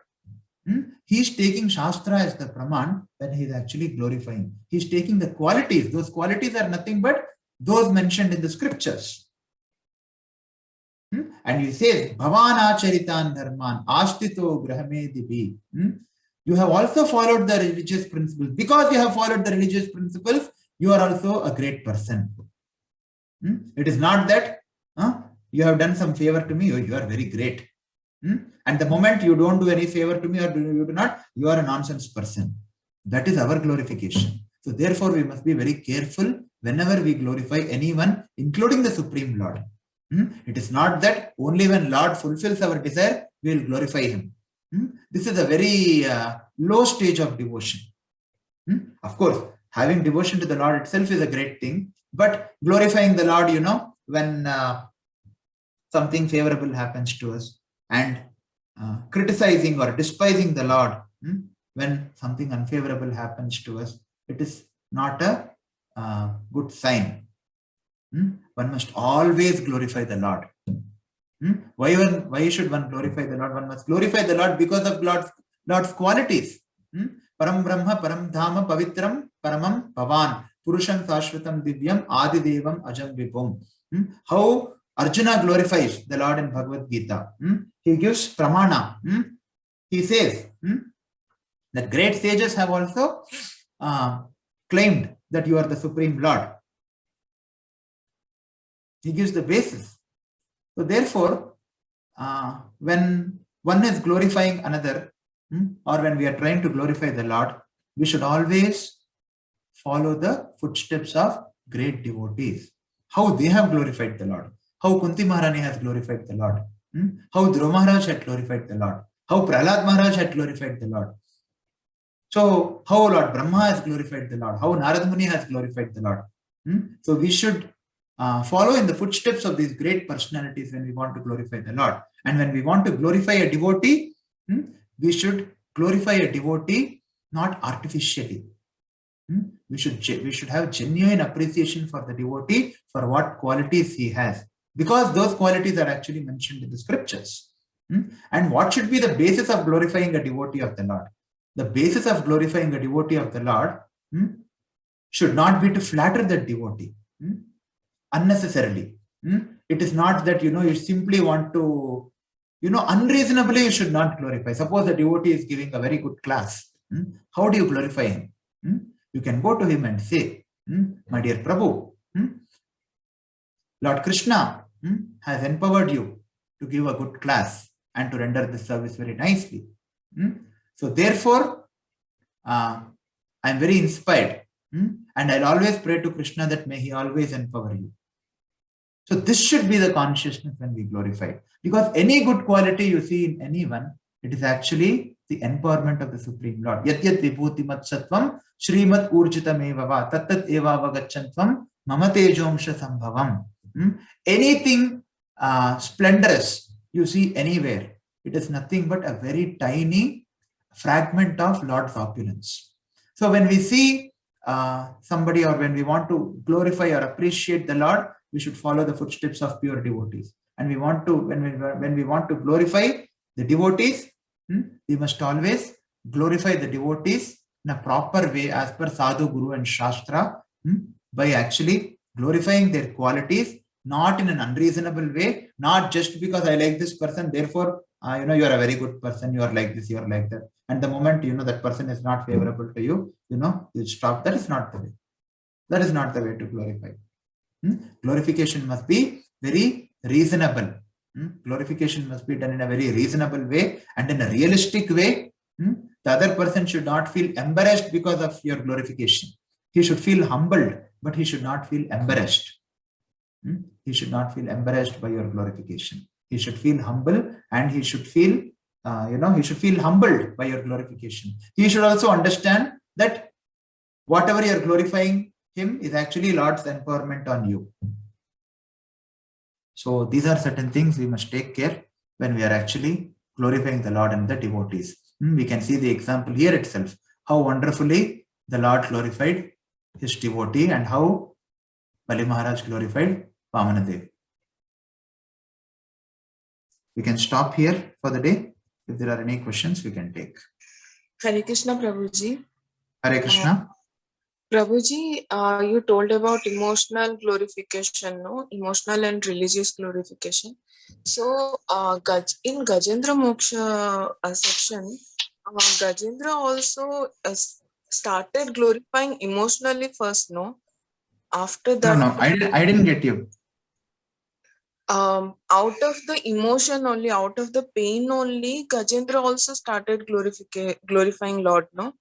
he is taking Shastra as the Praman when he is actually glorifying. He is taking the qualities. Those qualities are nothing but those mentioned in the scriptures. And he says, Bhavana Charitan Dharman Astito Grahame Dibi. You have also followed the religious principles. Because you have followed the religious principles, you are also a great person. It is not that you have done some favor to me, you are very great. And the moment you don't do any favor to me or you do not, you are a nonsense person. That is our glorification. So therefore, we must be very careful whenever we glorify anyone, including the Supreme Lord. It is not that only when Lord fulfills our desire, we will glorify him. This is a very low stage of devotion. Of course, having devotion to the Lord itself is a great thing, but glorifying the Lord, when something favorable happens to us, and criticizing or despising the Lord when something unfavorable happens to us, it is not a good sign. One must always glorify the Lord. Why should one glorify the Lord? One must glorify the Lord because of Lord's qualities. Param Brahma, Param Dhama, Pavitram, Paramam, Pavan, Purusham Sashvatam Divyam, Adidevam Ajam Vipum. How Arjuna glorifies the Lord in Bhagavad Gita. He gives pramana. He says that great sages have also claimed that you are the Supreme Lord. He gives the basis. So therefore, when one is glorifying another, or when we are trying to glorify the Lord, we should always follow the footsteps of great devotees. How they have glorified the Lord. How Kunti Maharani has glorified the Lord. How Dhruva Maharaj had glorified the Lord. How Prahlad Maharaj had glorified the Lord. So how Lord Brahma has glorified the Lord. How Narad Muni has glorified the Lord. So we should follow in the footsteps of these great personalities when we want to glorify the Lord. And when we want to glorify a devotee, we should glorify a devotee not artificially. We should have genuine appreciation for the devotee for what qualities he has, because those qualities are actually mentioned in the scriptures. And what should be the basis of glorifying a devotee of the Lord? The basis of glorifying a devotee of the Lord should not be to flatter that devotee unnecessarily. It is not that, you simply want to, unreasonably you should not glorify. Suppose the devotee is giving a very good class. How do you glorify him? You can go to him and say, my dear Prabhu, Lord Krishna has empowered you to give a good class and to render this service very nicely. So therefore, I am very inspired, and I'll always pray to Krishna that may he always empower you. So this should be the consciousness when we glorify. Because any good quality you see in anyone, it is actually the empowerment of the Supreme Lord. Yat yat vibhuti mat sattvam Srimad Urjitam evava tattat evavagacchantvam mama tejomsha sambhavam. Anything splendorous you see anywhere, it is nothing but a very tiny fragment of Lord's opulence. So when we see somebody, or when we want to glorify or appreciate the Lord, we should follow the footsteps of pure devotees. And we want to, when we want to glorify the devotees, we must always glorify the devotees in a proper way as per Sadhu, Guru and Shastra, by actually glorifying their qualities, not in an unreasonable way, not just because I like this person, therefore, you are a very good person, you are like this, you are like that. And the moment, that person is not favorable to you, you stop. That is not the way. That is not the way to glorify. Glorification must be very reasonable. Glorification must be done in a very reasonable way and in a realistic way. The other person should not feel embarrassed because of your glorification. He should feel humbled, but he should not feel embarrassed. He should not feel embarrassed by your glorification. He should feel humble, and he should feel, he should feel humbled by your glorification. He should also understand that whatever you are glorifying him is actually Lord's empowerment on you. So these are certain things we must take care when we are actually glorifying the Lord and the devotees. We can see the example here itself, how wonderfully the Lord glorified his devotee and how Bali Maharaj glorified Vāmanadeva. We can stop here for the day. If there are any questions, we can take. Hare Krishna, Prabhuji. Hare Krishna. Prabhuji, you told about emotional glorification, no? Emotional and religious glorification. So, in Gajendra Moksha section, Gajendra also started glorifying emotionally first, no? After that, No, I didn't get you. Out of the emotion only, out of the pain only, Gajendra also started glorifying Lord, no?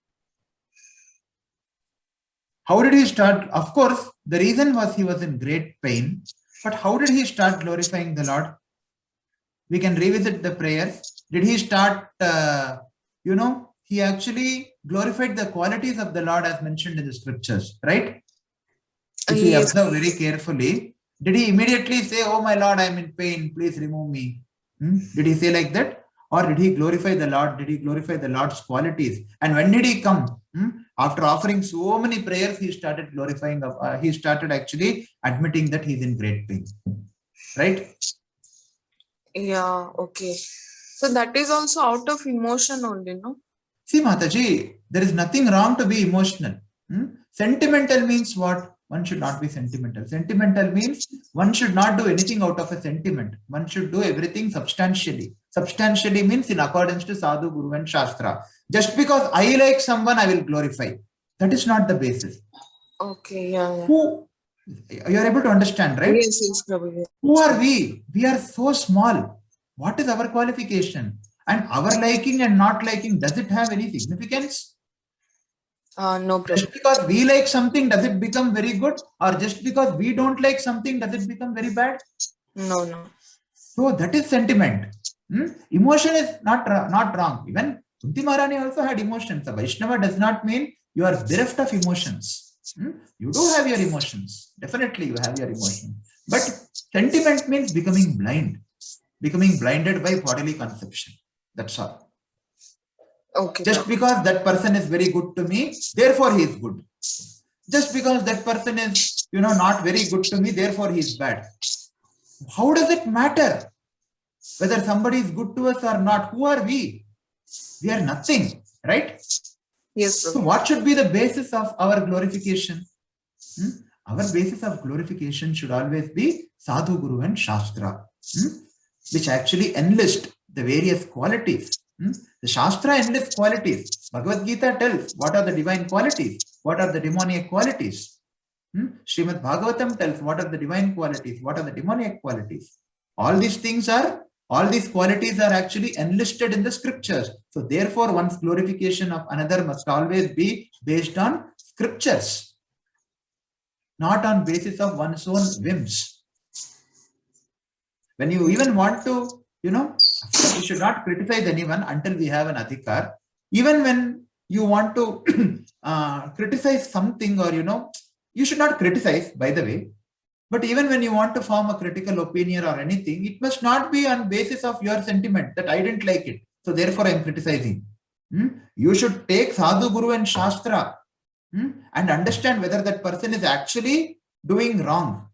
How did he start? Of course, the reason was he was in great pain. But how did he start glorifying the Lord? We can revisit the prayers. Did he start, he actually glorified the qualities of the Lord as mentioned in the scriptures, right? If we observe very carefully, did he immediately say, oh my Lord, I am in pain, please remove me? Did he say like that? Or did he glorify the Lord? Did he glorify the Lord's qualities? And when did he come? After offering so many prayers, he started glorifying, he started actually admitting that he's in great pain. Right? Yeah, okay. So that is also out of emotion only, no? See, Mataji, there is nothing wrong to be emotional. Sentimental means what? One should not be sentimental. Sentimental means one should not do anything out of a sentiment. One should do everything substantially. Substantially means in accordance to Sadhu, Guru and Shastra. Just because I like someone, I will glorify. That is not the basis. Okay, yeah. You are able to understand, right? Yes, Prabhu. Who are we? We are so small. What is our qualification? And our liking and not liking, does it have any significance? No, Prabhu. Just because we like something, does it become very good? Or just because we don't like something, does it become very bad? No. So that is sentiment. Emotion is not wrong. Even Kunti Maharani also had emotions. A Vaishnava does not mean you are bereft of emotions. You do have your emotions. Definitely you have your emotions. But sentiment means becoming blind. Becoming blinded by bodily conception. That's all. Okay. Just because that person is very good to me, therefore he is good. Just because that person is, not very good to me, therefore he is bad. How does it matter whether somebody is good to us or not? Who are we? We are nothing, right? Yes, So Prabhu. what should be the basis of our glorification? Our basis of glorification should always be Sadhu, Guru and Shastra, which actually enlist the various qualities. The Shastra enlists qualities. Bhagavad Gita tells what are the divine qualities, what are the demoniac qualities. Srimad Bhagavatam tells what are the divine qualities, what are the demoniac qualities. All these qualities are actually enlisted in the scriptures. So therefore, one's glorification of another must always be based on scriptures, not on basis of one's own whims. When you even want to, we should not criticize anyone until we have an adhikar. Even when you want to criticize something, or, you should not criticize, by the way. But even when you want to form a critical opinion or anything, it must not be on basis of your sentiment that I didn't like it, so therefore I am criticizing. You should take Sadhu, Guru and Shastra and understand whether that person is actually doing wrong.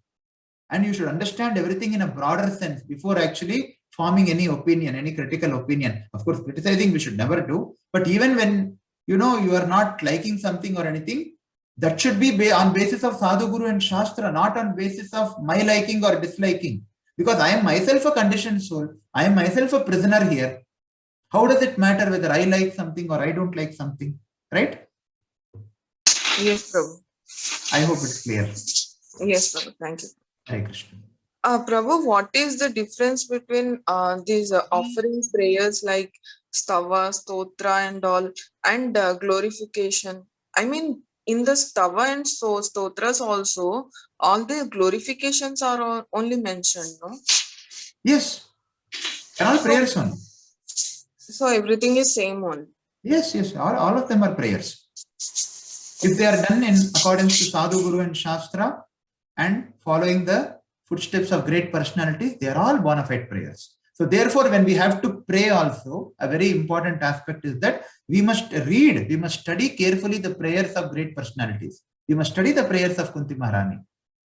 And you should understand everything in a broader sense before actually forming any opinion, any critical opinion. Of course, criticizing we should never do. But even when, you are not liking something or anything, that should be on basis of Sadhu, Guru and Shastra, not on basis of my liking or disliking. Because I am myself a conditioned soul. I am myself a prisoner here. How does it matter whether I like something or I don't like something? Right? Yes, Prabhu. I hope it's clear. Yes, Prabhu. Thank you. Hare Krishna. Prabhu, what is the difference between these offering prayers like stava, stotra and all, and glorification? I mean, in the stava and stotras also, all the glorifications are only mentioned, no? Yes. They're all prayers only. So everything is same one. Yes. All of them are prayers. If they are done in accordance to Sadhu, Guru and Shastra and following the footsteps of great personalities, they are all bona fide prayers. So therefore, when we have to pray also, a very important aspect is that we must read, we must study carefully the prayers of great personalities. We must study the prayers of Kunti Maharani.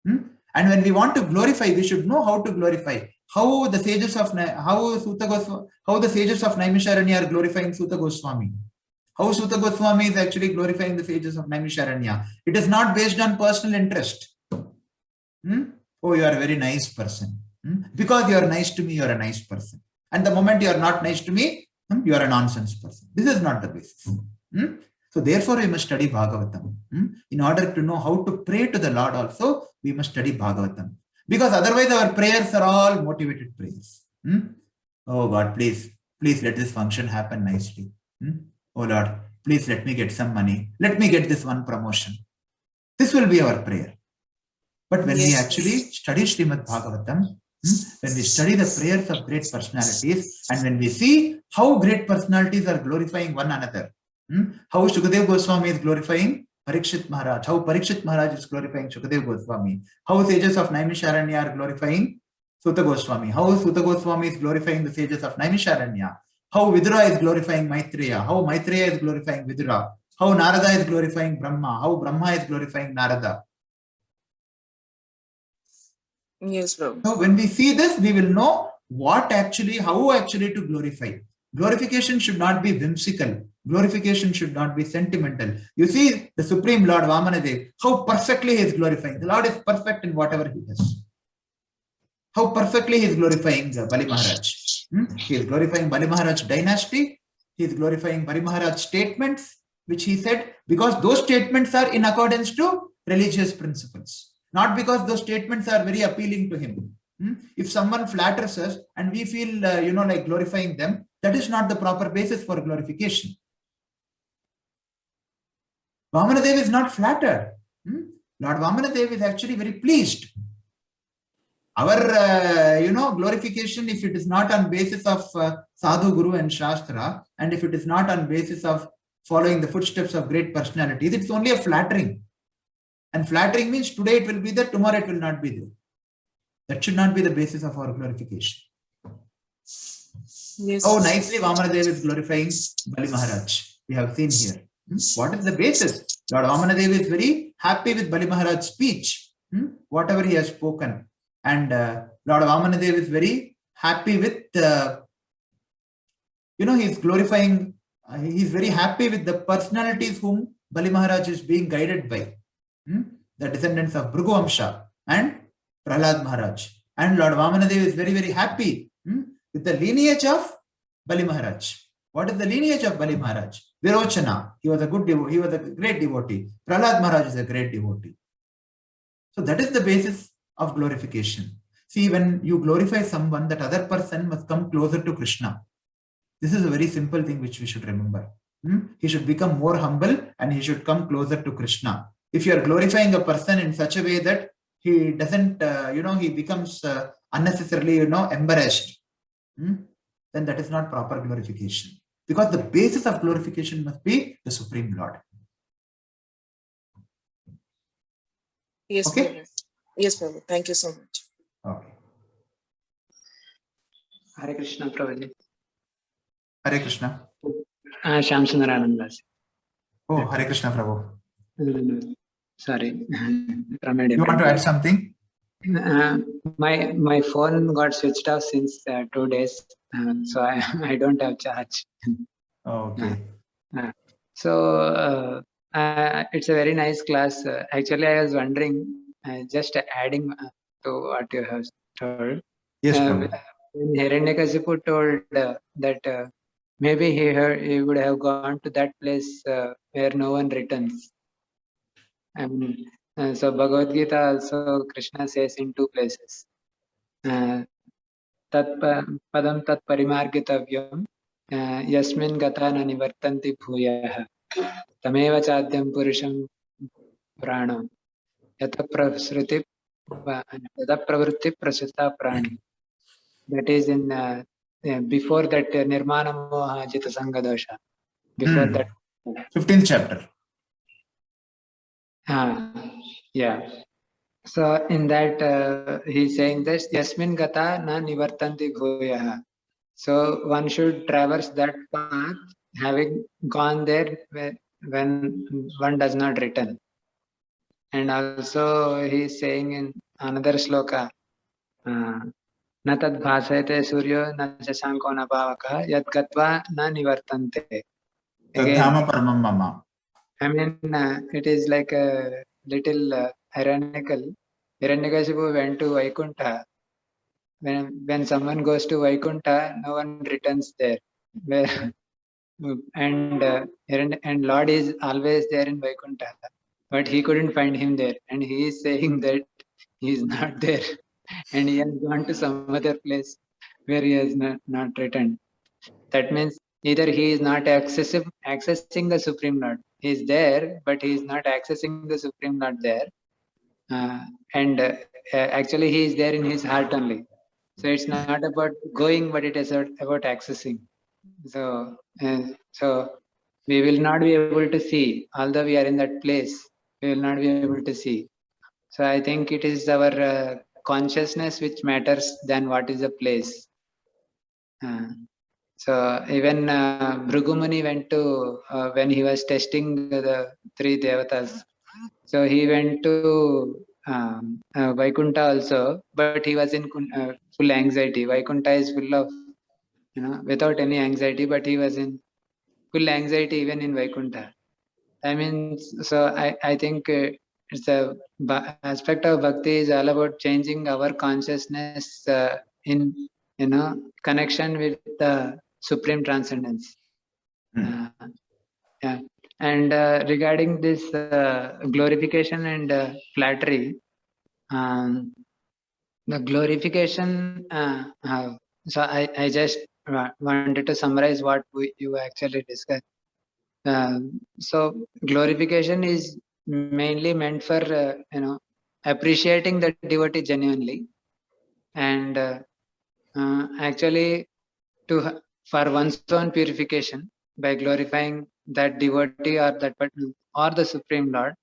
And when we want to glorify, we should know how to glorify. How the sages of Naimisharanya are glorifying Suta Goswami. How Suta Goswami is actually glorifying the sages of Naimisharanya. It is not based on personal interest. Oh, you are a very nice person. Because you are nice to me, you are a nice person. And the moment you are not nice to me, you are a nonsense person. This is not the basis. So therefore, we must study Bhagavatam. In order to know how to pray to the Lord also, we must study Bhagavatam. Because otherwise our prayers are all motivated prayers. Oh God, please let this function happen nicely. Oh Lord, please let me get some money. Let me get this one promotion. This will be our prayer. But when we actually study Srimad Bhagavatam, when we study the prayers of great personalities, and when we see how great personalities are glorifying one another, how Shukadeva Goswami is glorifying Parikshit Maharaj, how Parikshit Maharaj is glorifying Shukadeva Goswami, how sages of Naimisharanya are glorifying Suta Goswami, how Suta Goswami is glorifying the sages of Naimisharanya, how Vidura is glorifying Maitreya, how Maitreya is glorifying Vidura, how Narada is glorifying Brahma, how Brahma is glorifying Narada. Yes, Prabhu. So when we see this, we will know how actually to glorify. Glorification should not be whimsical. Glorification should not be sentimental. You see the Supreme Lord Vāmanadeva, how perfectly he is glorifying. The Lord is perfect in whatever he does. How perfectly he is glorifying Bali Maharaj. He is glorifying Bali Maharaj dynasty. He is glorifying Bali Maharaj statements, which he said, because those statements are in accordance to religious principles. Not because those statements are very appealing to him. If someone flatters us and we feel, like glorifying them, that is not the proper basis for glorification. Vāmanadeva is not flattered. Lord Vāmanadeva is actually very pleased. Our, glorification, if it is not on basis of Sadhu, Guru and Shastra, and if it is not on basis of following the footsteps of great personalities, it's only a flattering. And flattering means today it will be there, tomorrow it will not be there. That should not be the basis of our glorification. Yes. Oh, nicely Vāmanadeva is glorifying Bali Maharaj. We have seen here. What is the basis? Lord Vāmanadeva is very happy with Bali Maharaj's speech, whatever he has spoken. And Lord Vāmanadeva is very happy with, he's glorifying, he's very happy with the personalities whom Bali Maharaj is being guided by. The descendants of Bhrigu Vamsha and Prahlad Maharaj. And Lord Vāmanadeva is very, very happy with the lineage of Bali Maharaj. What is the lineage of Bali Maharaj? Virochana. He was a good devotee. He was a great devotee. Prahlad Maharaj is a great devotee. So that is the basis of glorification. See, when you glorify someone, that other person must come closer to Krishna. This is a very simple thing which we should remember. He should become more humble and he should come closer to Krishna. If you are glorifying a person in such a way that he doesn't, he becomes unnecessarily, embarrassed, then that is not proper glorification. Because the basis of glorification must be the Supreme Lord. Yes, okay? Prabhu. Yes, Prabhu. Thank you so much. Okay. Hare Krishna, Prabhuji. Hare Krishna. Shyam Sundaranandas. Oh, Hare Krishna, Prabhu. Sorry. You want to add something? My phone got switched off since 2 days, so I don't have charge. Okay. So it's a very nice class. Actually, I was wondering, just adding to what you have told. Yes, Prabhu. When Hiranyakasipu told that maybe he would have gone to that place where no one returns. So Bhagavad Gita also Krishna says in 2 places. Tat padam tat parimargitavyam yasmin gata na nivartanti bhuyah tameva chadyam purusham prano yata pravritti prasutta prani. That is in before that nirmana moha jita sanga dosha. Before that 15th chapter. Yeah. So in that he's saying this yasmin gata na nivartanti bhuyah. So one should traverse that path having gone there when one does not return. And also he's saying in another sloka na tad bhasayate suryo na shashanko na pavaka yad gatva na nivartante. Tadhama paramam mama. I mean, it is like a little ironical. Hiranyakasipu went to Vaikuntha. When someone goes to Vaikuntha, no one returns there. And Lord is always there in Vaikuntha, but he couldn't find him there. And he is saying that he is not there, and he has gone to some other place where he has not returned. That means either he is not accessing the Supreme Lord. He is there, but he is not accessing the Supreme Lord there. Actually, he is there in his heart only. So it's not about going, but it is about accessing. So we will not be able to see, although we are in that place, we will not be able to see. So I think it is our consciousness which matters than what is the place. So even Bhrigu Muni went to, when he was testing the 3 devatas, so he went to Vaikuntha also, but he was in full anxiety. Vaikuntha is full of, without any anxiety, but he was in full anxiety even in Vaikuntha. I mean, so I think it's a aspect of bhakti is all about changing our consciousness in connection with the supreme transcendence. Yeah. And regarding this glorification and flattery, the glorification, so I just wanted to summarize what you actually discussed. So glorification is mainly meant for appreciating the devotee genuinely, and actually for one's own purification by glorifying that devotee or that person or the Supreme Lord.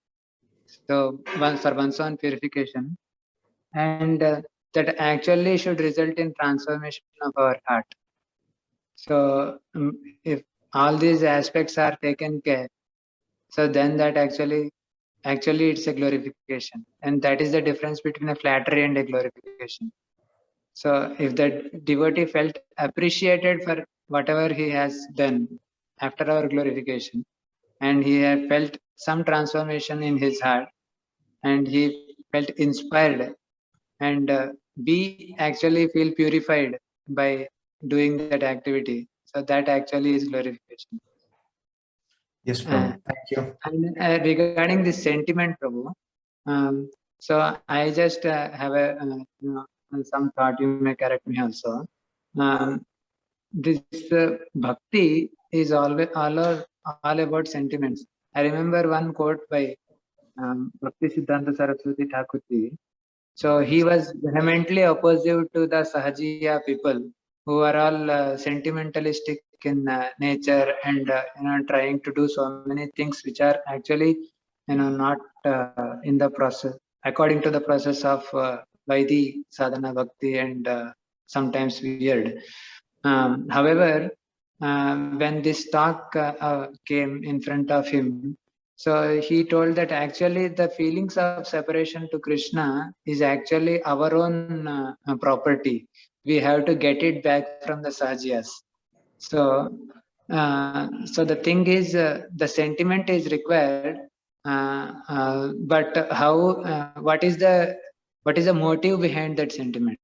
So for one's own purification, and that actually should result in transformation of our heart. So if all these aspects are taken care, So then that actually it's a glorification, and that is the difference between a flattery and a glorification. So if the devotee felt appreciated for whatever he has done after our glorification, and he had felt some transformation in his heart, and he felt inspired, and we actually feel purified by doing that activity. So that actually is glorification. Yes, Prabhu. Thank you. And regarding this sentiment, Prabhu, so I just have some thought. You may correct me also. This bhakti is all about sentiments. I remember one quote by Bhakti Siddhanta Saraswati Thakurji. So he was vehemently opposite to the Sahajiya people who are all sentimentalistic in nature, and trying to do so many things which are actually not in the process according to the process of Vaidi sadhana bhakti, and sometimes weird. However, when this talk came in front of him, so he told that actually the feelings of separation to Krishna is actually our own property. We have to get it back from the Sahajiyas. So, so the thing is, the sentiment is required, but how? What is the motive behind that sentiment?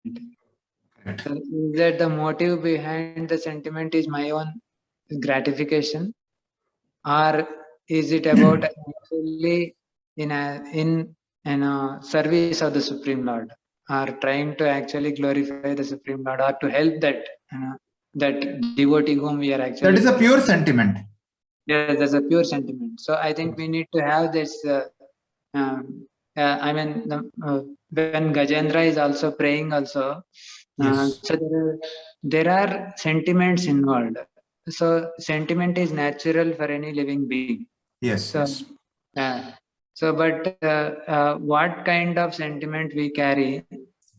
So is that the motive behind the sentiment is my own gratification, or is it about actually in service of the Supreme Lord, or trying to actually glorify the Supreme Lord, or to help that that devotee whom we are actually. That is a pure sentiment. Yeah, that's a pure sentiment. So I think we need to have this. I mean, when Gajendra is also praying, also. Yes. So there are sentiments involved. So sentiment is natural for any living being. Yes. So, but what kind of sentiment we carry?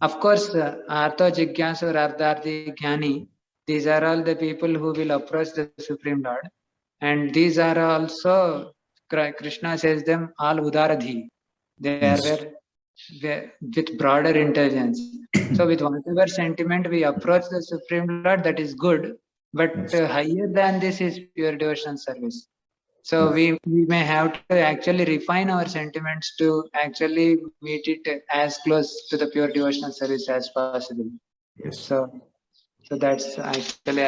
Of course, Artha Jigyasu or Ardharthi Jnani, these are all the people who will approach the Supreme Lord. And these are also, Krishna says them all Udaradhi. They are with broader intelligence. So with whatever sentiment we approach the Supreme Lord, that is good. But higher than this is pure devotional service. So we may have to actually refine our sentiments to actually meet it as close to the pure devotional service as possible. Yes. So that's actually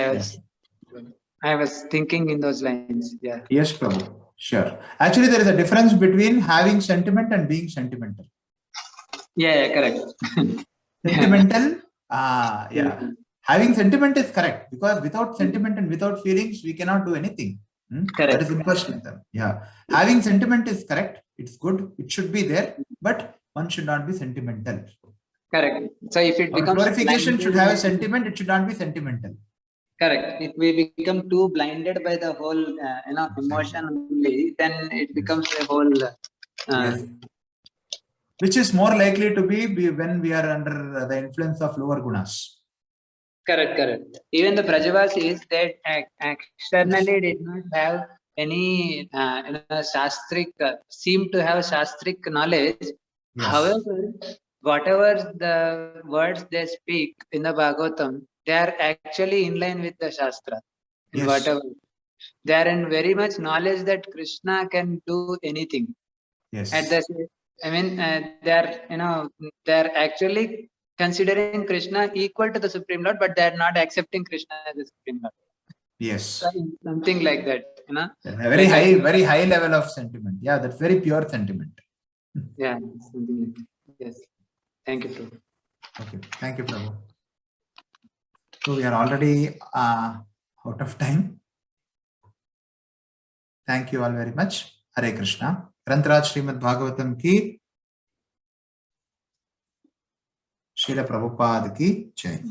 I was thinking in those lines. Yeah. Yes, Prabhu. Sure. Actually, there is a difference between having sentiment and being sentimental. Yeah, correct. Sentimental, having sentiment is correct, because without sentiment and without feelings, we cannot do anything. Correct. That is unquestionable. Yeah. Having sentiment is correct. It's good. It should be there, but one should not be sentimental. Correct. So if it becomes glorification should have a sentiment, it should not be sentimental. Correct. If we become too blinded by the whole, emotion only, then it becomes a whole. Yes. Which is more likely to be when we are under the influence of lower gunas. Correct. Even the Brajavasis that externally did not have any shastric, seem to have shastric knowledge. Yes. However, whatever the words they speak in the Bhagavatam, they are actually in line with the Shastra. In whatever. They are in very much knowledge that Krishna can do anything. Yes. At the, they are actually considering Krishna equal to the Supreme Lord, but they are not accepting Krishna as the Supreme Lord. Yes. Something like that, A very high level of sentiment. Yeah, that's very pure sentiment. Yeah, something like that. Yes. Thank you, Prabhu. Okay. Thank you, Prabhu. So we are already out of time. Thank you all very much. Hare Krishna. Grantaraj Srimad Bhagavatam ki, Srila Prabhupada ki jai.